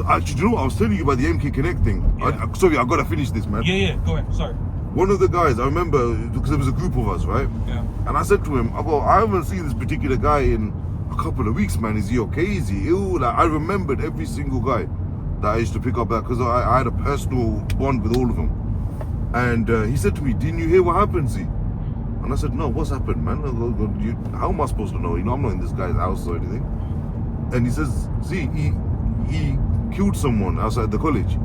[SPEAKER 2] Actually, do you know what? I was telling you about the MK Connect thing.
[SPEAKER 1] Yeah.
[SPEAKER 2] Sorry, I gotta finish this, man.
[SPEAKER 1] Yeah. Go ahead. Sorry.
[SPEAKER 2] One of the guys, I remember, because there was a group of us, right?
[SPEAKER 1] Yeah.
[SPEAKER 2] And I said to him, I haven't seen this particular guy in a couple of weeks, man. Is he okay? Is he ill? Like, I remembered every single guy that I used to pick up that, because I had a personal bond with all of them. And he said to me, didn't you hear what happened, Z? And I said, no, what's happened, man? How am I supposed to know? I'm not in this guy's house or anything. And he says, see, he killed someone outside the college.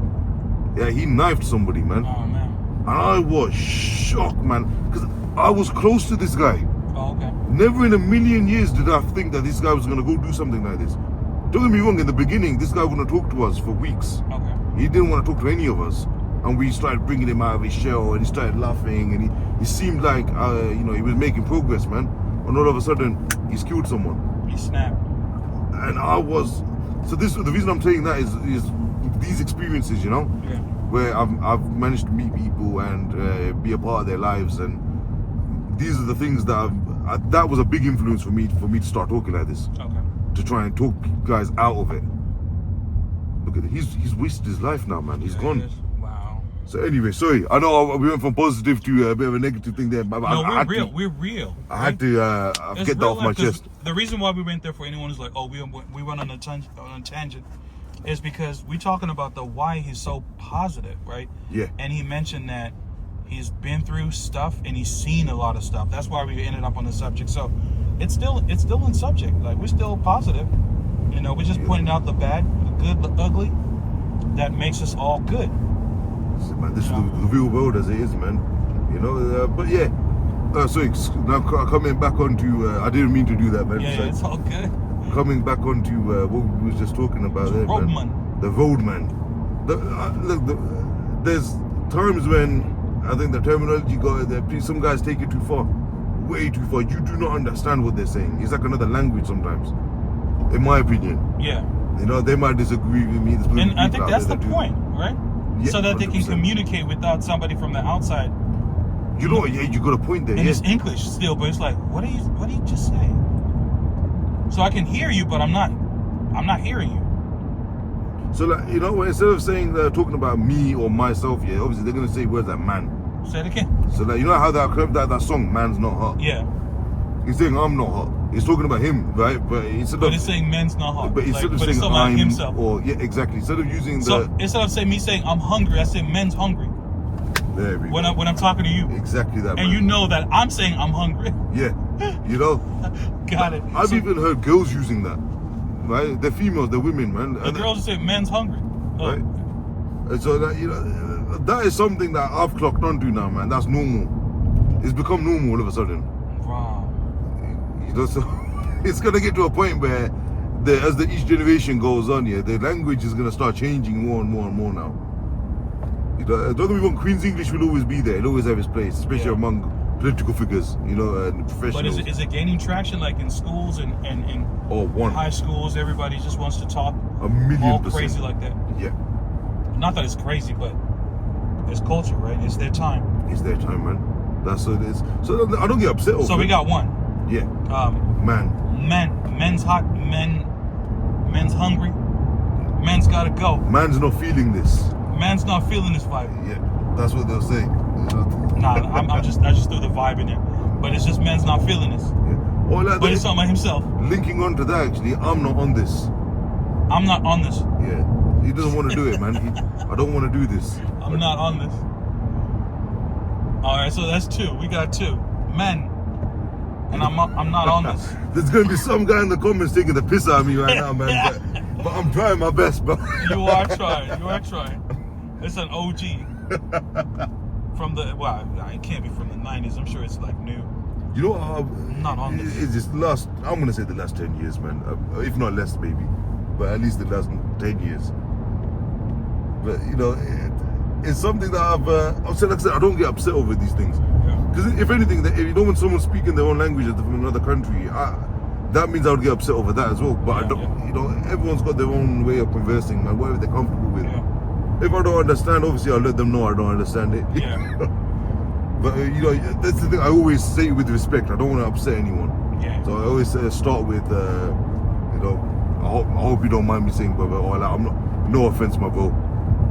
[SPEAKER 2] Yeah, he knifed somebody, man.
[SPEAKER 1] Oh, man.
[SPEAKER 2] And I was shocked, man, because I was close to this guy.
[SPEAKER 1] Oh, okay.
[SPEAKER 2] Never in a million years did I think that this guy was going to go do something like this. Don't get me wrong, in the beginning, this guy wouldn't talk to us for weeks.
[SPEAKER 1] Okay.
[SPEAKER 2] He didn't want to talk to any of us. And we started bringing him out of his shell, and he started laughing, and he seemed like, he was making progress, man. And all of a sudden, he's killed someone.
[SPEAKER 1] He snapped.
[SPEAKER 2] And the reason I'm saying that is these experiences,
[SPEAKER 1] Yeah.
[SPEAKER 2] where I've managed to meet people and be a part of their lives, and these are the things that was a big influence for me to start talking like this.
[SPEAKER 1] Okay.
[SPEAKER 2] To try and talk guys out of it. Look at it, he's wasted his life now, man. He's gone.
[SPEAKER 1] He is. Wow.
[SPEAKER 2] So anyway, sorry. I know we went from positive to a bit of a negative thing there, but
[SPEAKER 1] No, we're real.
[SPEAKER 2] I had to get that off my chest.
[SPEAKER 1] The reason why we went there, for anyone who's like, oh, we went on a tangent, is because we're talking about why he's so positive, right?
[SPEAKER 2] Yeah.
[SPEAKER 1] And he mentioned that he's been through stuff and he's seen a lot of stuff. That's why we ended up on the subject. So it's still in subject. Like, we're still positive. We're just pointing out the bad, the good, the ugly, that makes us all good.
[SPEAKER 2] Man, this is the real world as it is, man. But yeah. Sorry, now coming back onto, I didn't mean to do that, man.
[SPEAKER 1] Yeah, it's all good.
[SPEAKER 2] Coming back onto what we was just talking about there,
[SPEAKER 1] Roadman.
[SPEAKER 2] man. The roadman. There's times when I think the terminology some guys take it too far. Way too far. You do not understand what they're saying. It's like another language sometimes, in my opinion.
[SPEAKER 1] Yeah.
[SPEAKER 2] They might disagree with me.
[SPEAKER 1] And I think that's the point, right?
[SPEAKER 2] Yeah,
[SPEAKER 1] so that 100%. They can communicate without somebody from the outside.
[SPEAKER 2] You know, yeah, you got a point there.
[SPEAKER 1] And it's English still, but it's like, what are you just saying? So I can hear you, but I'm not hearing you.
[SPEAKER 2] So like, instead of saying talking about me or myself, yeah, obviously they're gonna say words like man.
[SPEAKER 1] Say it again.
[SPEAKER 2] So like, how that song, Man's Not Hot.
[SPEAKER 1] Yeah.
[SPEAKER 2] He's saying I'm not hot. He's talking about him, right? But
[SPEAKER 1] he's saying men's not hot.
[SPEAKER 2] But instead of saying
[SPEAKER 1] I'm himself.
[SPEAKER 2] Or yeah, exactly. Instead of using
[SPEAKER 1] so instead of me saying I'm hungry, I say men's hungry.
[SPEAKER 2] There we go.
[SPEAKER 1] When I'm talking to you.
[SPEAKER 2] Exactly that.
[SPEAKER 1] And
[SPEAKER 2] man.
[SPEAKER 1] you know that I'm saying I'm hungry.
[SPEAKER 2] Yeah.
[SPEAKER 1] Got it.
[SPEAKER 2] I've even heard girls using that. Right? They're females, they're women, man.
[SPEAKER 1] The girls say men's hungry. Oh.
[SPEAKER 2] Right? And so that that is something that I've clocked onto now, man. That's normal. It's become normal all of a sudden.
[SPEAKER 1] Wow.
[SPEAKER 2] So it's gonna get to a point where as each generation goes on, yeah, the language is gonna start changing more and more and more now. Don't get me wrong, Queen's English will always be there. It'll always have its place, especially among political figures, you know, and
[SPEAKER 1] But
[SPEAKER 2] professionals.
[SPEAKER 1] is it gaining traction like in schools and
[SPEAKER 2] Or one.
[SPEAKER 1] high schools? Everybody just wants to talk
[SPEAKER 2] A million
[SPEAKER 1] all
[SPEAKER 2] percent.
[SPEAKER 1] crazy like that.
[SPEAKER 2] Yeah,
[SPEAKER 1] Not that it's crazy, but it's culture, right? It's their time.
[SPEAKER 2] it's their time, man. That's what it is. So I don't get upset over
[SPEAKER 1] So we
[SPEAKER 2] it.
[SPEAKER 1] got one.
[SPEAKER 2] Yeah, man.
[SPEAKER 1] Men's hot. Men's hungry. Men's gotta go.
[SPEAKER 2] Man's not feeling this.
[SPEAKER 1] Man's not feeling this vibe.
[SPEAKER 2] Yeah, that's what they'll say.
[SPEAKER 1] Nah, I just threw the vibe in there. But it's just men's not feeling this.
[SPEAKER 2] Yeah. Or like
[SPEAKER 1] But it's talking about himself.
[SPEAKER 2] linking on to that, actually, I'm not on this.
[SPEAKER 1] I'm not on this.
[SPEAKER 2] Yeah, he doesn't want to do it, man. I don't want to do this.
[SPEAKER 1] I'm not on this. All right, so that's two. We got two men, and I'm not on this.
[SPEAKER 2] There's gonna be some guy in the comments taking the piss out of me right now, man. But I'm trying my best, bro.
[SPEAKER 1] You are trying. You are trying. It's an OG from the it can't be from the '90s. I'm sure it's like new.
[SPEAKER 2] You know,
[SPEAKER 1] I'm not on this.
[SPEAKER 2] It's just I'm gonna say the last 10 years, man. If not less, maybe, but at least the last 10 years. But you know, it's something that I've said. Like I said, I don't get upset over these things. Because if anything, if you know when someone's speaking their own language from another country, that means I would get upset over that as well. But I don't, you know, everyone's got their own way of conversing, man. Whatever they're comfortable with.
[SPEAKER 1] Yeah.
[SPEAKER 2] If I don't understand, obviously I'll let them know I don't understand it.
[SPEAKER 1] Yeah.
[SPEAKER 2] But you know, that's the thing. I always say it with respect. I don't want to upset anyone.
[SPEAKER 1] Yeah.
[SPEAKER 2] So I always start with, you know, I hope you don't mind me saying, brother, or like, I'm not. No offense, my bro.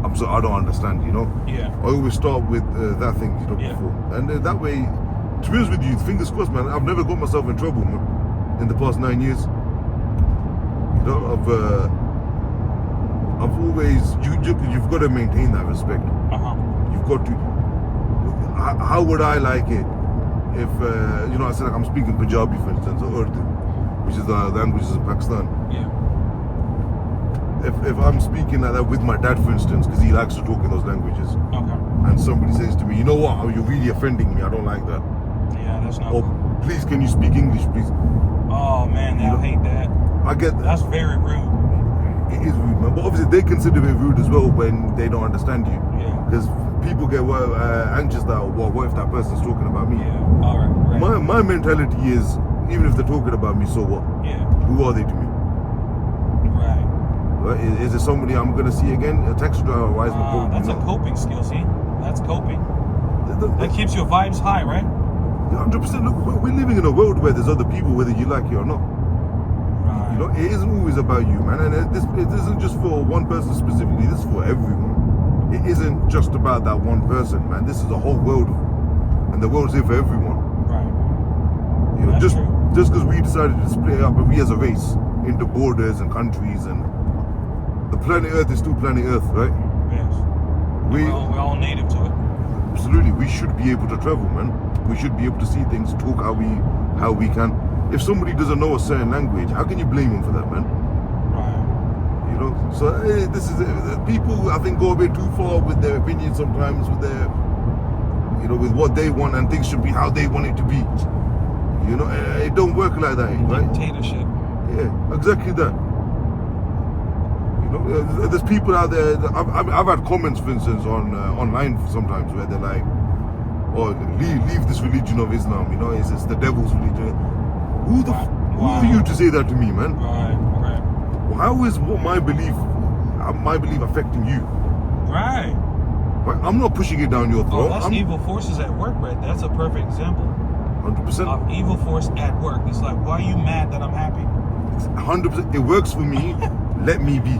[SPEAKER 2] I don't understand, you know.
[SPEAKER 1] Yeah.
[SPEAKER 2] I always start with that thing, you know,
[SPEAKER 1] Yeah.
[SPEAKER 2] before, and that way, to be honest with you, fingers crossed, man. I've never got myself in trouble, man, in the past 9 years. You know, I've always you've got to maintain that respect. You've got to. How would I like it if you know? I said like I'm speaking Punjabi, for instance, or Urdu, which is the languages of Pakistan.
[SPEAKER 1] Yeah.
[SPEAKER 2] If I'm speaking like that with my dad, for instance, because he likes to talk in those languages,
[SPEAKER 1] Okay.
[SPEAKER 2] and somebody says to me, you know what, you're really offending me, I don't like that.
[SPEAKER 1] Yeah, that's not.
[SPEAKER 2] Or
[SPEAKER 1] Cool.
[SPEAKER 2] please, can you speak English, please?
[SPEAKER 1] Oh man, I hate that.
[SPEAKER 2] I get that.
[SPEAKER 1] That's very rude.
[SPEAKER 2] It is rude, man. But obviously they consider it rude as well when they don't understand you.
[SPEAKER 1] Yeah.
[SPEAKER 2] Because people get anxious that, well, what if that person's talking about me?
[SPEAKER 1] Yeah. All right. Right.
[SPEAKER 2] My mentality is, even if they're talking about me, so what?
[SPEAKER 1] Yeah.
[SPEAKER 2] Who are they to me?
[SPEAKER 1] Right.
[SPEAKER 2] Right? Is it somebody I'm going to see again? A taxi driver, why is my
[SPEAKER 1] That's a coping skill, see? That's coping. That keeps your vibes high, right?
[SPEAKER 2] 100%. Look, we're living in a world where there's other people, whether you like it or not.
[SPEAKER 1] Right.
[SPEAKER 2] You know, it isn't always about you, man. And it isn't just for one person specifically. This is for everyone. It isn't just about that one person, man. This is a whole world, and the world's here for everyone.
[SPEAKER 1] Right.
[SPEAKER 2] You know,
[SPEAKER 1] That's
[SPEAKER 2] just
[SPEAKER 1] true.
[SPEAKER 2] because we decided to split up, and we as a race, into borders and countries, and the planet Earth is still planet Earth, right?
[SPEAKER 1] Yes.
[SPEAKER 2] We're
[SPEAKER 1] We're all native to it.
[SPEAKER 2] absolutely. We should be able to travel, man. We should be able to see things, talk how we can. If somebody doesn't know a certain language, how can you blame him for that, man?
[SPEAKER 1] Right.
[SPEAKER 2] You know, so this is people. I think go a bit too far with their opinions sometimes, with their, you know, with what they want, and things should be how they want it to be. You know, it don't work like that, right?
[SPEAKER 1] Dictatorship.
[SPEAKER 2] Yeah, exactly that. You know, there's people out there. I've had comments, for instance, on online sometimes where they're like, "Oh, leave this religion of Islam." You know, it's the devil's religion. Who are you to say that to me, man?
[SPEAKER 1] Right. Right.
[SPEAKER 2] How is my belief affecting you?
[SPEAKER 1] Right.
[SPEAKER 2] Right? I'm not pushing it down your
[SPEAKER 1] Oh,
[SPEAKER 2] throat.
[SPEAKER 1] that's evil forces at work, right? That's a perfect example
[SPEAKER 2] 100%.
[SPEAKER 1] of evil force at work. It's like, why are you mad that I'm happy?
[SPEAKER 2] 100%. It works for me. Let me be.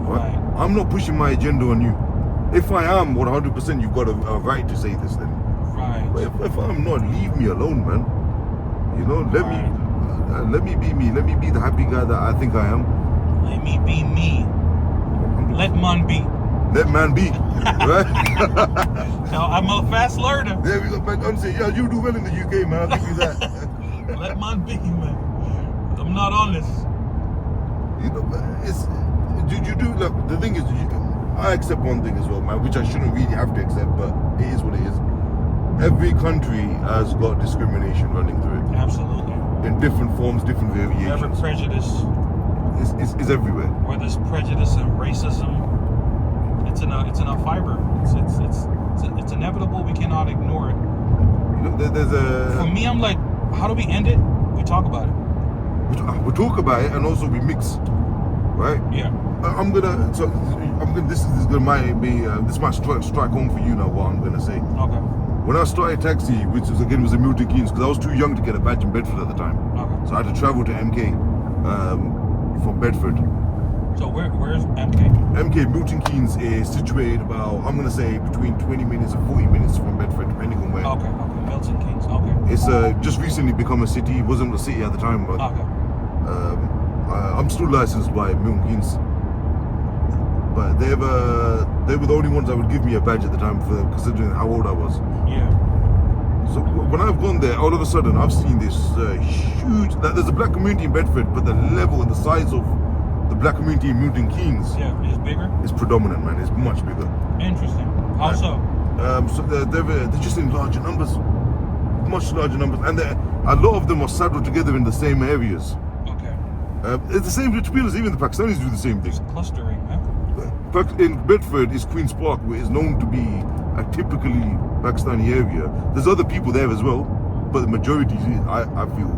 [SPEAKER 1] Right.
[SPEAKER 2] I'm not pushing my agenda on you. If I am 100%, you've got a right to say this then.
[SPEAKER 1] Right.
[SPEAKER 2] But if I'm not, leave me alone, man. You know, let me be me. Let me be the happy guy that I think I am.
[SPEAKER 1] Let me be me. Let man be.
[SPEAKER 2] Let man be, right?
[SPEAKER 1] Now, I'm a fast learner.
[SPEAKER 2] There we go, man. I'm saying, yeah, you do well in the UK, man. I'll give you that.
[SPEAKER 1] Let man be, man. I'm not on this.
[SPEAKER 2] You know, it's you do look. The thing is, I accept one thing as well, man, which I shouldn't really have to accept, but it is what it is. Every country has got discrimination running through it.
[SPEAKER 1] Absolutely.
[SPEAKER 2] In different forms, different variations.
[SPEAKER 1] Whatever prejudice,
[SPEAKER 2] It's
[SPEAKER 1] where there's prejudice and racism, it's in our fiber. It's It's inevitable. We cannot ignore it.
[SPEAKER 2] You know, there's a.
[SPEAKER 1] For me, I'm like, how do we end it? We talk about it.
[SPEAKER 2] We talk about it, and also we mix, right?
[SPEAKER 1] Yeah.
[SPEAKER 2] This might strike home for you now. What I'm gonna say.
[SPEAKER 1] Okay.
[SPEAKER 2] When I started taxi, which was in Milton Keynes, because I was too young to get a badge in Bedford at the time,
[SPEAKER 1] Okay.
[SPEAKER 2] so I had to travel to MK from Bedford.
[SPEAKER 1] So where's MK?
[SPEAKER 2] MK Milton Keynes is situated about, I'm gonna say, between 20 minutes and 40 minutes from Bedford, depending on where.
[SPEAKER 1] Okay. Milton Keynes. Okay.
[SPEAKER 2] It's just recently become a city. It wasn't a city at the time, but
[SPEAKER 1] Okay.
[SPEAKER 2] I'm still licensed by Milton Keynes. But they were the only ones that would give me a badge at the time, for considering how old I was.
[SPEAKER 1] Yeah.
[SPEAKER 2] So when I've gone there, all of a sudden I've seen this huge. There's a black community in Bedford, but the level and the size of the black community in Milton Keynes
[SPEAKER 1] Yeah. It's bigger.
[SPEAKER 2] is predominant, man. It's much bigger.
[SPEAKER 1] Interesting. How so?
[SPEAKER 2] So they're just in larger numbers, much larger numbers, and a lot of them are saddled together in the same areas.
[SPEAKER 1] Okay.
[SPEAKER 2] It's the same. To be honest, even the Pakistanis do the same thing.
[SPEAKER 1] It's clustering, huh?
[SPEAKER 2] In Bedford is Queen's Park, where it's known to be a typically Pakistani area. There's other people there as well, but the majority, I feel,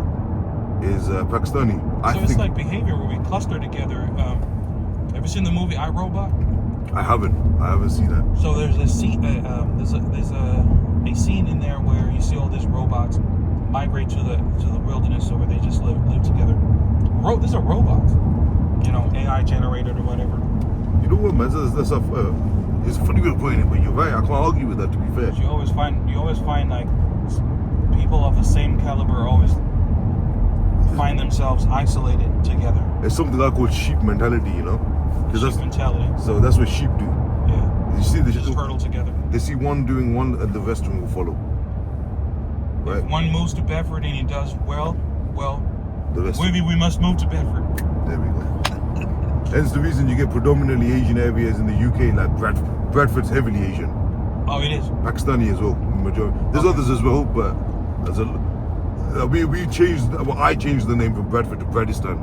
[SPEAKER 2] is Pakistani.
[SPEAKER 1] So it's like behavior where we cluster together. Ever seen the movie I, Robot?
[SPEAKER 2] I haven't seen that.
[SPEAKER 1] So there's a scene. There's a scene in there where you see all these robots migrate to the wilderness, or where they just live together. These are robots, AI generated or whatever.
[SPEAKER 2] You know what, man? That's it's a funny way of putting it, but you're right. I can't argue with that. To be fair,
[SPEAKER 1] You always find like people of the same caliber always find themselves isolated together.
[SPEAKER 2] it's something I call sheep mentality.
[SPEAKER 1] Sheep mentality.
[SPEAKER 2] So that's what sheep do.
[SPEAKER 1] Yeah.
[SPEAKER 2] You see,
[SPEAKER 1] Just hurdle together.
[SPEAKER 2] they see one doing one, and the rest of them will follow. Right?
[SPEAKER 1] If one moves to Bedford and he does well,
[SPEAKER 2] The rest.
[SPEAKER 1] maybe we must move to Bedford.
[SPEAKER 2] There we go. Hence the reason you get predominantly Asian areas in the UK, like Bradford's heavily Asian.
[SPEAKER 1] Oh, it is.
[SPEAKER 2] Pakistani as well, majority. There's
[SPEAKER 1] Okay.
[SPEAKER 2] others as well, but we changed. Well, I changed the name from Bradford to Bradistan.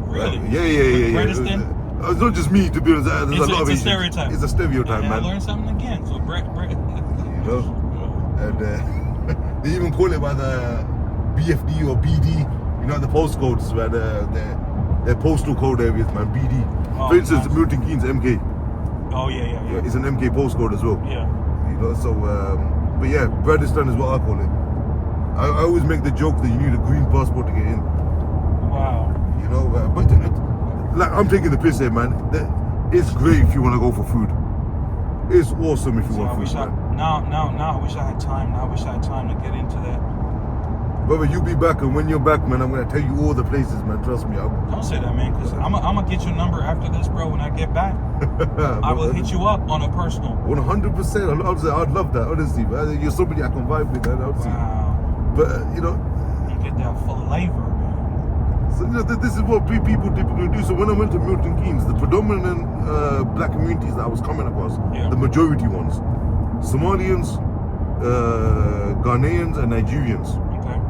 [SPEAKER 1] Really?
[SPEAKER 2] Yeah.
[SPEAKER 1] Bradistan?
[SPEAKER 2] It's not just me, to be honest. There's
[SPEAKER 1] It's
[SPEAKER 2] a lot
[SPEAKER 1] a
[SPEAKER 2] of Asians.
[SPEAKER 1] stereotype.
[SPEAKER 2] It's a stereotype,
[SPEAKER 1] I
[SPEAKER 2] man.
[SPEAKER 1] learned something again. So Brett.
[SPEAKER 2] You know, and they even call it by the BFD or BD. The postcodes, where their postal code areas, man. BD.
[SPEAKER 1] Oh,
[SPEAKER 2] For instance,
[SPEAKER 1] nice.
[SPEAKER 2] Milton Keynes MK.
[SPEAKER 1] Oh yeah.
[SPEAKER 2] It's an MK postcode as well.
[SPEAKER 1] Yeah.
[SPEAKER 2] So but yeah, Bradistan is what I call it. I always make the joke that you need a green passport to get in.
[SPEAKER 1] Wow.
[SPEAKER 2] But like, I'm taking the piss here, man. It's great if you want to go for food. It's awesome if you
[SPEAKER 1] So
[SPEAKER 2] want
[SPEAKER 1] I
[SPEAKER 2] food,
[SPEAKER 1] wish
[SPEAKER 2] man.
[SPEAKER 1] now I wish I had time. Now I wish I had time to get into that.
[SPEAKER 2] Brother, you be back, and when you're back, man, I'm gonna tell you all the places, man. Trust me.
[SPEAKER 1] Don't say that, man, because I'm gonna get your number after this, bro. When I get back, I will hit you up on a personal.
[SPEAKER 2] 100%. I'd love that, honestly, man. You're somebody I can vibe with, man.
[SPEAKER 1] Wow.
[SPEAKER 2] But
[SPEAKER 1] You get that flavor, man.
[SPEAKER 2] so, this is what people typically do. So when I went to Milton Keynes, the predominant black communities that I was coming across,
[SPEAKER 1] Yeah.
[SPEAKER 2] the majority ones, Somalians, Ghanaians, and Nigerians.
[SPEAKER 1] Okay.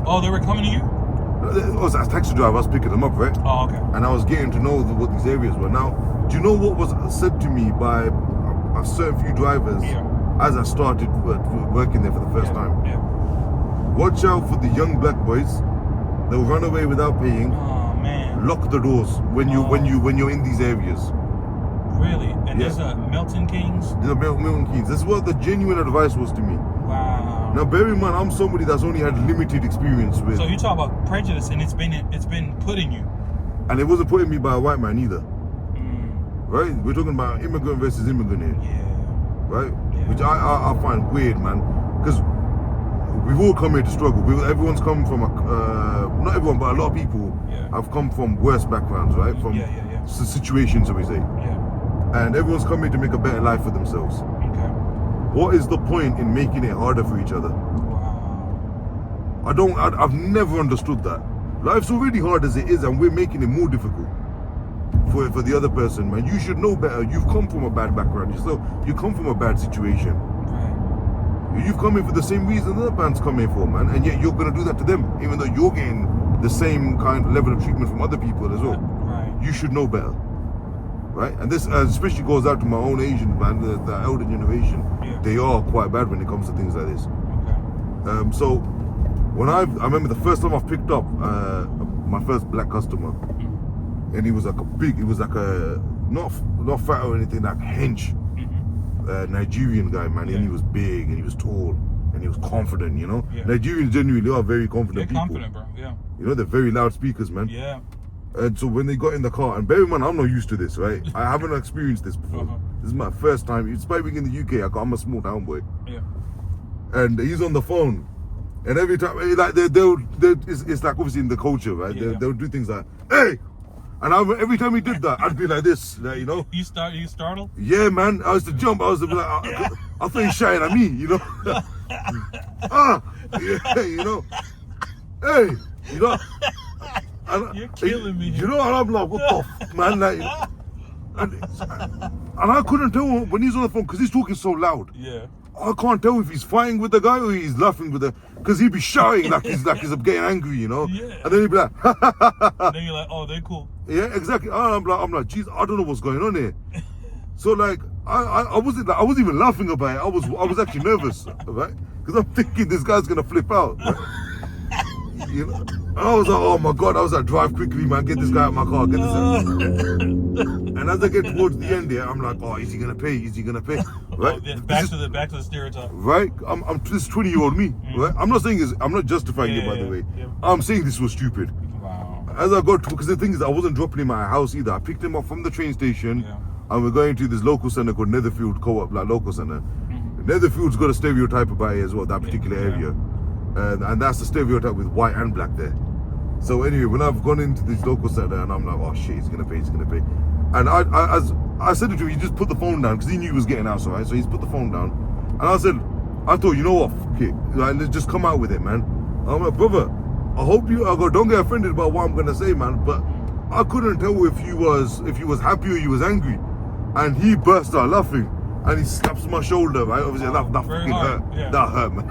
[SPEAKER 1] Oh, they were coming to you?
[SPEAKER 2] As a taxi driver, I was picking them up, right?
[SPEAKER 1] Oh, okay.
[SPEAKER 2] And I was getting to know what these areas were. Now, do you know what was said to me by a certain few drivers
[SPEAKER 1] Yeah.
[SPEAKER 2] as I started working there for the first time?
[SPEAKER 1] Yeah.
[SPEAKER 2] Watch out for the young black boys. They'll run away without paying.
[SPEAKER 1] Oh man.
[SPEAKER 2] Lock the doors when you're in these areas.
[SPEAKER 1] Really? And
[SPEAKER 2] Yeah.
[SPEAKER 1] there's a Milton Keynes?
[SPEAKER 2] The Milton Keynes. This is what the genuine advice was to me.
[SPEAKER 1] Wow.
[SPEAKER 2] Now, bear in mind, I'm somebody that's only had limited experience with,
[SPEAKER 1] So you talk about prejudice, and it's been put in you.
[SPEAKER 2] and it wasn't put in me by a white man either,
[SPEAKER 1] Mm,
[SPEAKER 2] right? We're talking about immigrant versus immigrant here,
[SPEAKER 1] yeah.
[SPEAKER 2] right?
[SPEAKER 1] Yeah.
[SPEAKER 2] Which I find weird, man, because we've all come here to struggle. Everyone's come from not everyone, but a lot of people
[SPEAKER 1] Yeah.
[SPEAKER 2] have come from worse backgrounds, right? From
[SPEAKER 1] Yeah.
[SPEAKER 2] situations, so we say,
[SPEAKER 1] Yeah.
[SPEAKER 2] and everyone's come here to make a better life for themselves.
[SPEAKER 1] Okay.
[SPEAKER 2] What is the point in making it harder for each other?
[SPEAKER 1] Wow.
[SPEAKER 2] I've never understood that. Life's already hard as it is, and we're making it more difficult for the other person, man. You should know better. You've come from a bad background yourself. You come from a bad situation.
[SPEAKER 1] Right.
[SPEAKER 2] You've come in for the same reason other bands come in for, man, and yet you're gonna do that to them, even though you're getting the same kind of level of treatment from other people as well.
[SPEAKER 1] Right.
[SPEAKER 2] You should know better, right? And this especially goes out to my own Asian man, the elder generation.
[SPEAKER 1] Yeah.
[SPEAKER 2] They are quite bad when it comes to things like this.
[SPEAKER 1] Okay.
[SPEAKER 2] So when I remember the first time I picked up my first black customer, and he was like not fat or anything, like hench, Nigerian guy, man. And he was big and he was tall and he was confident, you know.
[SPEAKER 1] Yeah.
[SPEAKER 2] Nigerians genuinely are very
[SPEAKER 1] They're
[SPEAKER 2] confident people.
[SPEAKER 1] confident, bro. Yeah.
[SPEAKER 2] You know, they're very loud speakers, man.
[SPEAKER 1] Yeah.
[SPEAKER 2] And so when they got in the car, and bear in mind, I'm not used to this, right? I haven't experienced this before. This is my first time. It's probably in the UK. I'm a small town boy.
[SPEAKER 1] Yeah.
[SPEAKER 2] And he's on the phone, and every time, like it's like obviously in the culture, right?
[SPEAKER 1] Yeah.
[SPEAKER 2] They'll do things like, "Hey," and every time he did that, I'd be like this, like, you know.
[SPEAKER 1] You startled?
[SPEAKER 2] Yeah, man. I was to jump. I was to be like, I thought he shouting at me, you know. Yeah, you know. Hey, you know.
[SPEAKER 1] You're killing me.
[SPEAKER 2] You know, and I'm like, what the fuck, man? Like, and I couldn't tell when he's on the phone because he's talking so loud.
[SPEAKER 1] Yeah.
[SPEAKER 2] I can't tell if he's fighting with the guy or he's laughing with the, because he'd be shouting like he's getting angry, you know.
[SPEAKER 1] Yeah.
[SPEAKER 2] And then he'd be like,
[SPEAKER 1] And then you're like, oh, they're cool.
[SPEAKER 2] yeah, exactly. And I'm like, geez, I don't know what's going on here. So like, I wasn't even laughing about it. I was actually nervous, right? Because I'm thinking this guy's gonna flip out. Right? You know, I was like, oh my god! I was like, drive quickly, man. Get this guy out of my car. Get this. And as I get towards the end here, I'm like, oh, is he gonna pay? Is he gonna pay? Right?
[SPEAKER 1] Back to the stereotype.
[SPEAKER 2] Right? I'm this 20-year-old me. Right? I'm not saying I'm not justifying it, by the way.
[SPEAKER 1] Yeah.
[SPEAKER 2] I'm saying this was stupid.
[SPEAKER 1] Wow.
[SPEAKER 2] As I got to, because the thing is, I wasn't dropping him at my house either. I picked him up from the train station, and we're going to this local center called Netherfield Co-op, like local center. Netherfield's got a stereotype about it as well, that particular area. And that's the stereotype with white and black there. So anyway, when I've gone into this local center and I'm like, oh shit, he's gonna pay. And I said to him, he just put the phone down because he knew he was getting out, so right? So he's put the phone down. And I thought, you know what, fuck it. Like, let's just come out with it, man. I'm like, brother, I hope don't get offended about what I'm gonna say, man. But I couldn't tell if he was happy or he was angry. And he burst out laughing. And he slaps my shoulder, right? Obviously, that fucking hurt.
[SPEAKER 1] Yeah.
[SPEAKER 2] That hurt, man.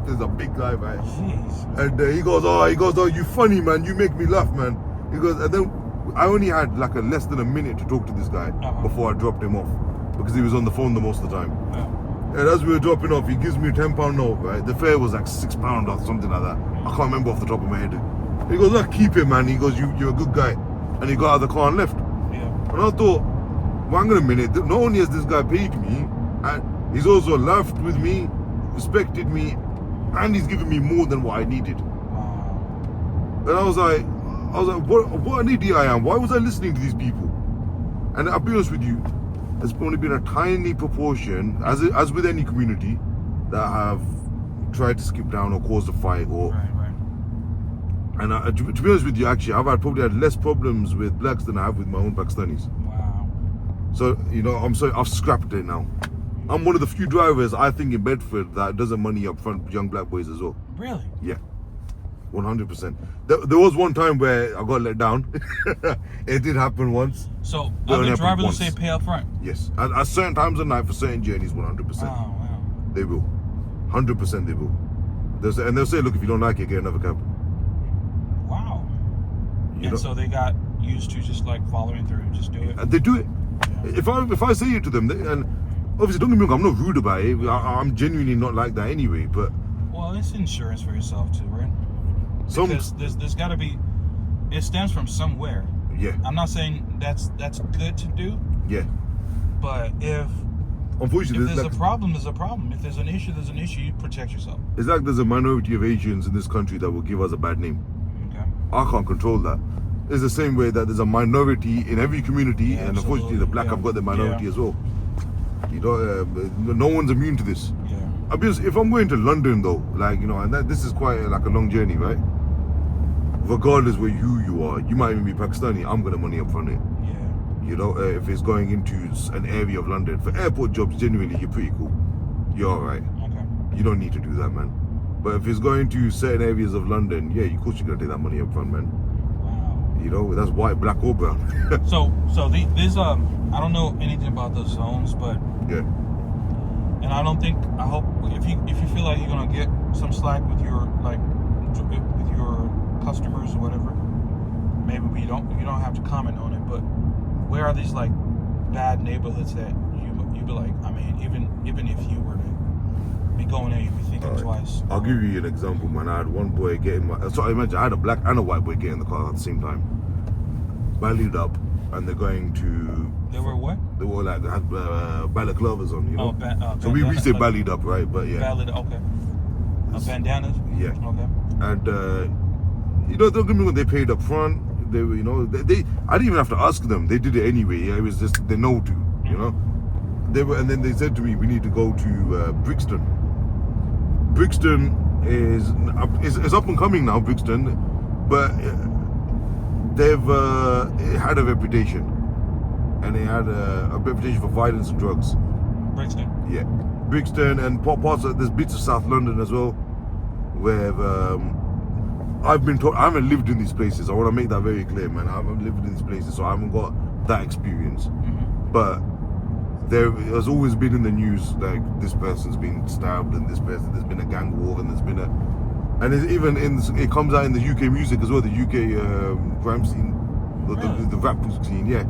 [SPEAKER 2] he's a big guy, right?
[SPEAKER 1] Jeez.
[SPEAKER 2] And he goes, oh, you funny, man. You make me laugh, man. He goes, and then I only had like less than a minute to talk to this guy before I dropped him off because he was on the phone the most of the time. And as we were dropping off, he gives me a £10 note, right? The fare was like £6 or something like that. I can't remember off the top of my head. He goes, look, keep it, man. He goes, you're a good guy. And he got out of the car and left.
[SPEAKER 1] Yeah.
[SPEAKER 2] And I thought, well, hang on a minute, not only has this guy paid me, and he's also laughed with me, respected me, and he's given me more than what I needed.
[SPEAKER 1] Wow.
[SPEAKER 2] And I was like, what an idiot I am. Why was I listening to these people? And I'll be honest with you, there's only been a tiny proportion, as with any community, that have tried to skip down or caused a fight or.
[SPEAKER 1] Right.
[SPEAKER 2] And to be honest with you, actually, I've probably had less problems with blacks than I have with my own Pakistanis.
[SPEAKER 1] Wow.
[SPEAKER 2] So, you know, I've scrapped it now. I'm one of the few drivers, I think, in Bedford that doesn't money up front young black boys as well.
[SPEAKER 1] Really?
[SPEAKER 2] Yeah. 100%. There was one time where I got let down. It did happen once.
[SPEAKER 1] So, other drivers will say pay up front?
[SPEAKER 2] Yes. At certain times of night for certain journeys, 100%.
[SPEAKER 1] Wow.
[SPEAKER 2] They will. 100% they will. They'll say, look, if you don't like it, get another cab.
[SPEAKER 1] Wow. And so they got used to just like following through, just do it.
[SPEAKER 2] And they do it.
[SPEAKER 1] Yeah.
[SPEAKER 2] If I say it to them, and obviously don't get me wrong, I'm not rude about it. I'm genuinely not like that anyway. But
[SPEAKER 1] well, it's insurance for yourself too, right? Because there's got to be. It stems from somewhere.
[SPEAKER 2] Yeah.
[SPEAKER 1] I'm not saying that's good to do.
[SPEAKER 2] Yeah.
[SPEAKER 1] But
[SPEAKER 2] unfortunately,
[SPEAKER 1] if there's a problem, there's a problem. If there's an issue, there's an issue. You protect yourself.
[SPEAKER 2] It's like there's a minority of Asians in this country that will give us a bad name.
[SPEAKER 1] Okay.
[SPEAKER 2] I can't control that. It's the same way that there's a minority in every community, and unfortunately the black have got the minority as well. You know, no one's immune to this.
[SPEAKER 1] Yeah.
[SPEAKER 2] If I'm going to London though, like, you know, and this is quite like a long journey, right? Regardless who you are, you might even be Pakistani, I'm gonna money up front it.
[SPEAKER 1] Yeah.
[SPEAKER 2] You know, if it's going into an area of London for airport jobs, genuinely you're pretty cool. You're all right.
[SPEAKER 1] Okay.
[SPEAKER 2] You don't need to do that, man. But if it's going to certain areas of London, yeah, of course you're gonna take that money up front, man. You know, that's white, black, or brown.
[SPEAKER 1] so these I don't know anything about those zones, but
[SPEAKER 2] yeah.
[SPEAKER 1] And I hope if you feel like you're gonna get some slack with your customers or whatever, maybe you don't have to comment on it, but where are these like bad neighborhoods that you be like, I mean, even if you were to be going there, you'd be thinking twice.
[SPEAKER 2] I'll give you an example, man. I had one boy get in my. So I imagine I had a black and a white boy get in the car at the same time. Ballied up, and they're going to.
[SPEAKER 1] They were what?
[SPEAKER 2] They were like had balaclavas on, you know.
[SPEAKER 1] Oh,
[SPEAKER 2] so we say
[SPEAKER 1] like,
[SPEAKER 2] ballied up, right? But yeah.
[SPEAKER 1] Okay. Bandanas.
[SPEAKER 2] Yeah.
[SPEAKER 1] Okay.
[SPEAKER 2] And you know, don't get me wrong. They paid up front. They were, you know, they. I didn't even have to ask them. They did it anyway. Yeah, it was just they know to, you know. They were, and then they said to me, we need to go to Brixton. Brixton is up and coming now, Brixton, but they've had a reputation, and they had a reputation for violence and drugs.
[SPEAKER 1] Brixton.
[SPEAKER 2] Yeah, Brixton and parts of there's bits of South London as well, where I've been told I haven't lived in these places. I want to make that very clear, man. I haven't lived in these places, so I haven't got that experience. But there has always been in the news like this person's been stabbed and this person, there's been a gang war and there's been and it's even it comes out in the UK music as well, the UK grime scene, the rap scene, yeah.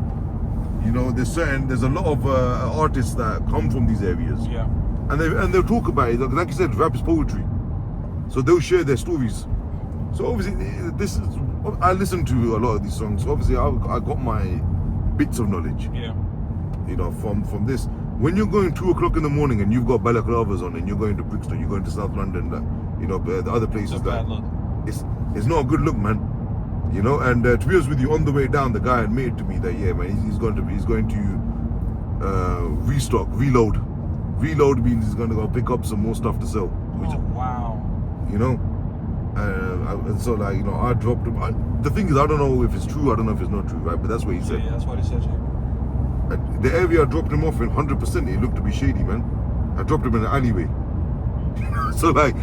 [SPEAKER 2] You know, there's a lot of artists that come from these areas,
[SPEAKER 1] yeah,
[SPEAKER 2] and they'll talk about it. Like you said, rap is poetry, so they'll share their stories. So obviously, I listen to a lot of these songs. So obviously, I got my bits of knowledge.
[SPEAKER 1] Yeah.
[SPEAKER 2] You know, from this. When you're going 2 o'clock in the morning and you've got balaclavas on and you're going to Brixton, you're going to South London, you know, the other places,
[SPEAKER 1] it's a bad look.
[SPEAKER 2] It's not a good look, man. You know, and to be honest with you, on the way down, the guy admitted to me that yeah, man, he's going to restock, reload. Reload means he's going to go pick up some more stuff to sell.
[SPEAKER 1] Wow.
[SPEAKER 2] You know, and so like, you know, I dropped him. The thing is, I don't know if it's true. I don't know if it's not true, right? But that's what he said.
[SPEAKER 1] Yeah, that's what he said.
[SPEAKER 2] And the area I dropped him off in, 100%, it looked to be shady, man. I dropped him in an alleyway. So like,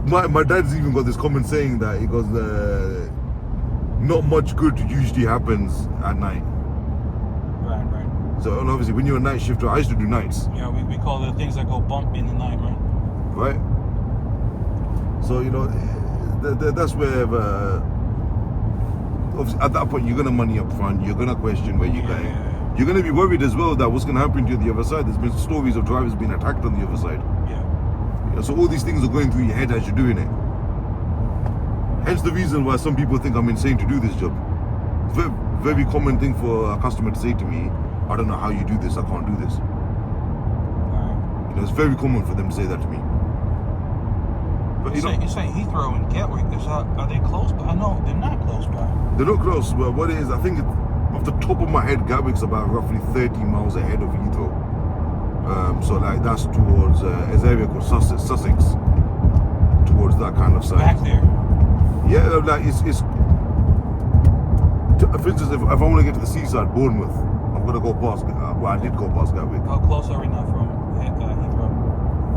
[SPEAKER 2] my dad's even got this comment saying that he goes, not much good usually happens at night.
[SPEAKER 1] Right.
[SPEAKER 2] So and obviously, when you're a night shifter, I used to do nights.
[SPEAKER 1] Yeah, we call it things that go bump in the night, right?
[SPEAKER 2] Right. So you know, that's where. Obviously, at that point, you're gonna money up front. You're gonna question where you're going.
[SPEAKER 1] Yeah.
[SPEAKER 2] You're going to be worried as well that what's going to happen to you on the other side. There's been stories of drivers being attacked on the other side.
[SPEAKER 1] Yeah.
[SPEAKER 2] So all these things are going through your head as you're doing it. Hence the reason why some people think I'm insane to do this job. It's a very common thing for a customer to say to me, I don't know how you do this, I can't do this.
[SPEAKER 1] Right.
[SPEAKER 2] You know, it's very common for them to say that to me. But
[SPEAKER 1] you say Heathrow and Gatwick, are they close by? No, they're not close by.
[SPEAKER 2] They're not close. Well, what it is, I think off the top of my head, Gatwick's about roughly 30 miles ahead of Heathrow. So like that's towards an area called Sussex, towards that kind of side.
[SPEAKER 1] Back there.
[SPEAKER 2] Yeah, like it's. For instance, if I want to get to the seaside, Bournemouth, I'm gonna go past. Well, I did go past Gatwick.
[SPEAKER 1] How close are we now from Heathrow?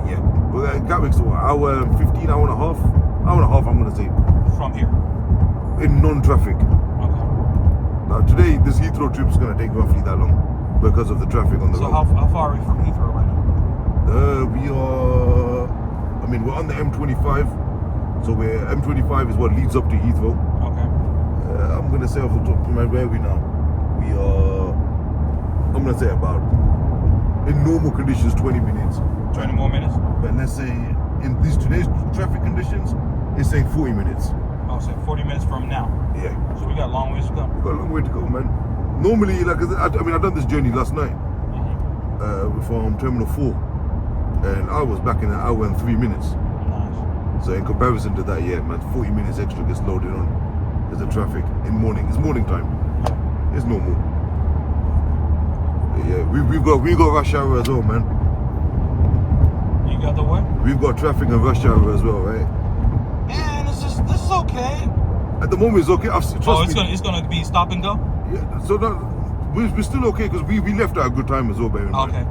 [SPEAKER 2] Yeah, well, Gatwick's an hour 15, hour and a half. Hour and a half, I'm gonna say.
[SPEAKER 1] From here.
[SPEAKER 2] In non-traffic.
[SPEAKER 1] Okay.
[SPEAKER 2] Now today, this Heathrow trip is gonna take roughly that long because of the traffic on the road.
[SPEAKER 1] So how far are we from Heathrow right now?
[SPEAKER 2] We are. I mean, we're on the M25. So M25 is what leads up to Heathrow.
[SPEAKER 1] Okay.
[SPEAKER 2] I'm gonna say off the top of my head, where are we now? We are. I'm gonna say about, in normal conditions, 20 minutes.
[SPEAKER 1] 20 more minutes?
[SPEAKER 2] But let's say in these today's traffic conditions, it's saying 40 minutes.
[SPEAKER 1] Oh, so 40 minutes from now.
[SPEAKER 2] Yeah.
[SPEAKER 1] So we got a long ways to go.
[SPEAKER 2] We got a long way to go, man. Normally, like I mean, I've done this journey last night from Terminal 4, and I was back in an hour and 3 minutes.
[SPEAKER 1] Nice.
[SPEAKER 2] So in comparison to that, yeah, man, 40 minutes extra gets loaded on. There's the traffic in morning. It's morning time.
[SPEAKER 1] Yeah.
[SPEAKER 2] It's normal. Yeah, we got rush hour as well, man.
[SPEAKER 1] You got the what?
[SPEAKER 2] We've got traffic and rush hour as well, right?
[SPEAKER 1] Man, this is okay.
[SPEAKER 2] At the moment, it's okay. Trust me.
[SPEAKER 1] It's gonna be stop and go.
[SPEAKER 2] Yeah, so we're still okay because we left at a good time as well, baby.
[SPEAKER 1] Okay.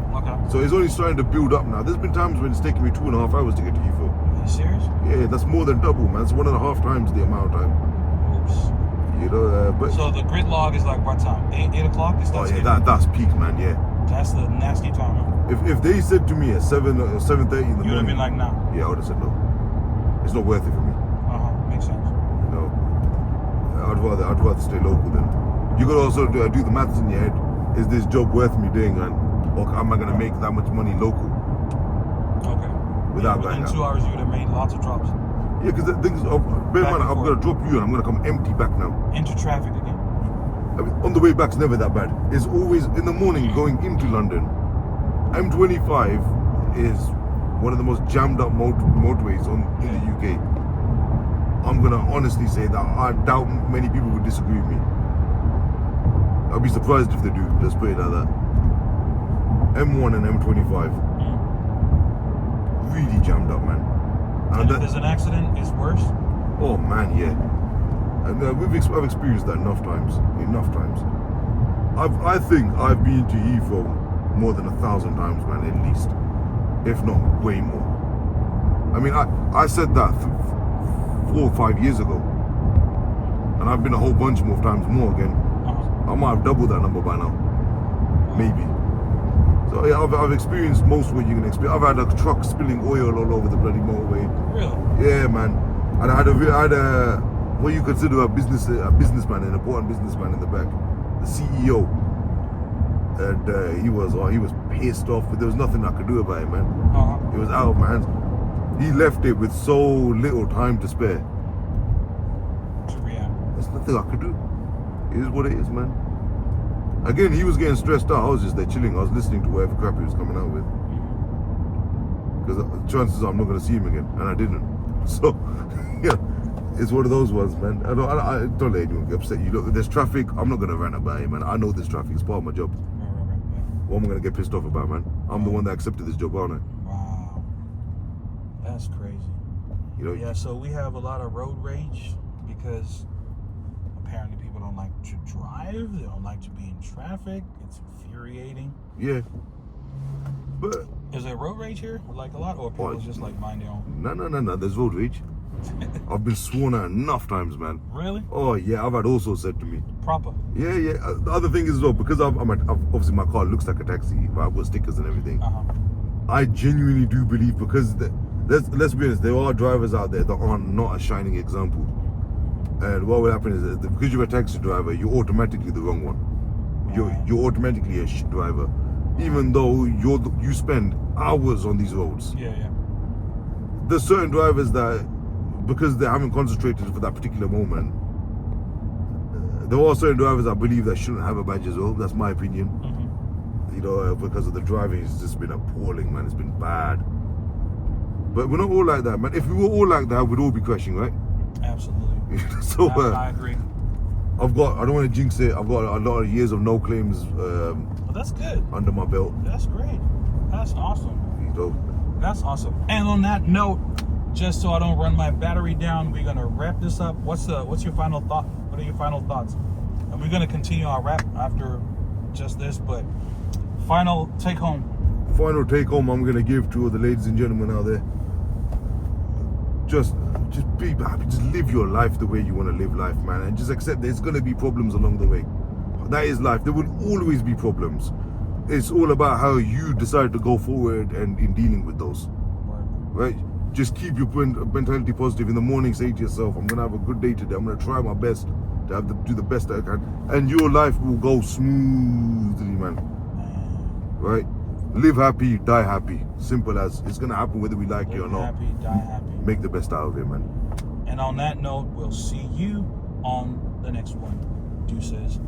[SPEAKER 2] So it's only starting to build up now. There's been times when it's taken me 2.5 hours to get to Heathrow.
[SPEAKER 1] Are you serious?
[SPEAKER 2] Yeah, that's more than double, man. It's 1.5 times the amount of time.
[SPEAKER 1] Oops.
[SPEAKER 2] You know, but
[SPEAKER 1] So the grid log is like what time? 8 o'clock?
[SPEAKER 2] oh yeah, that's peak, man. Yeah.
[SPEAKER 1] That's the nasty time. Huh?
[SPEAKER 2] If they said to me at 7 or 7:30 in the morning,
[SPEAKER 1] You would have been like, nah.
[SPEAKER 2] yeah, I would have said no. It's not worth it for me.
[SPEAKER 1] Makes sense.
[SPEAKER 2] You know, I'd rather stay local then. You gotta also do the maths in your head. Is this job worth me doing, man? Or am I gonna make that much money local?
[SPEAKER 1] Okay.
[SPEAKER 2] Without
[SPEAKER 1] Within
[SPEAKER 2] going
[SPEAKER 1] 2 hours, you would have made lots of drops.
[SPEAKER 2] Yeah, because the thing is, bear in mind, I'm gonna drop you and I'm gonna come empty back now.
[SPEAKER 1] Into traffic again.
[SPEAKER 2] I mean, on the way back's never that bad. It's always in the morning going into London. M25 is one of the most jammed up motorways in the UK. I'm gonna honestly say that I doubt many people would disagree with me. I'd be surprised if they do. Let's put it like that. M1 and M25 really jammed up, man.
[SPEAKER 1] And if there's an accident, it's worse.
[SPEAKER 2] Oh man, yeah. And I've experienced that enough times. I think I've been to Heathrow more than 1,000 times, man, at least, if not way more. I mean, I said that 4 or 5 years ago, and I've been a whole bunch more times more again. I might have doubled that number by now, maybe. So yeah, I've experienced most of what you can experience. I've had a truck spilling oil all over the bloody motorway.
[SPEAKER 1] Really?
[SPEAKER 2] Yeah, man. And I had a what you consider a businessman, an important businessman in the back, the CEO, and he was pissed off, but there was nothing I could do about it, man. It was out of my hands. He left it with so little time to spare. There's nothing I could do. It is what it is, man. Again, he was getting stressed out. I was just there chilling. I was listening to whatever crap he was coming out with. Because chances are I'm not going to see him again, and I didn't. So, yeah, it's one of those ones, man. I don't let anyone get upset. You look, there's traffic. I'm not going to rant about it, man. I know there's traffic. It's part of my job. What am I going to get pissed off about, man? I'm the one that accepted this job, aren't I?
[SPEAKER 1] Wow, that's crazy.
[SPEAKER 2] You know.
[SPEAKER 1] Yeah. So we have a lot of road rage because apparently people don't like to drive. They don't like to be in traffic. It's infuriating.
[SPEAKER 2] Yeah. But
[SPEAKER 1] is there road rage here? Like a lot, or people just like mind their own?
[SPEAKER 2] No. There's road rage. I've been sworn at enough times, man.
[SPEAKER 1] Really?
[SPEAKER 2] Oh yeah, I've had all sorts said to me.
[SPEAKER 1] Proper.
[SPEAKER 2] Yeah. The other thing is as well, because I've obviously my car looks like a taxi. I've got stickers and everything. I genuinely do believe, because let's be honest, there are drivers out there that are not a shining example. And what will happen is that because you're a taxi driver, you're automatically the wrong one. You're automatically a shit driver, even though you spend hours on these roads.
[SPEAKER 1] Yeah.
[SPEAKER 2] There's certain drivers that, because they haven't concentrated for that particular moment, there are certain drivers I believe that shouldn't have a badge as well. That's my opinion. You know, because of the driving, it's just been appalling, man. It's been bad. But we're not all like that, man. If we were all like that, we'd all be crashing, right?
[SPEAKER 1] Absolutely.
[SPEAKER 2] So
[SPEAKER 1] I agree.
[SPEAKER 2] I don't want to jinx it. I've got a lot of years of no claims.
[SPEAKER 1] Well, that's good.
[SPEAKER 2] Under my belt.
[SPEAKER 1] That's great. That's awesome.
[SPEAKER 2] You know.
[SPEAKER 1] That's awesome. And on that note, just so I don't run my battery down, we're gonna wrap this up. What's your final thought? What are your final thoughts? And we're gonna continue our wrap after just this, but final take home.
[SPEAKER 2] Final take home I'm gonna give to all the ladies and gentlemen out there. Just be happy. Just live your life the way you want to live life, man, and just accept there's gonna be problems along the way. That is life. There will always be problems. It's all about how you decide to go forward and in dealing with those. Right? Just keep your mentality positive. In the morning, say to yourself, I'm gonna have a good day today. I'm gonna try my best to do the best I can, and your life will go smoothly, man. Right? Live happy, die happy. Simple as. It's gonna happen whether we like it or not.
[SPEAKER 1] Live happy, die happy.
[SPEAKER 2] Make the best out of it, man.
[SPEAKER 1] And on that note, we'll see you on the next one. Deuces.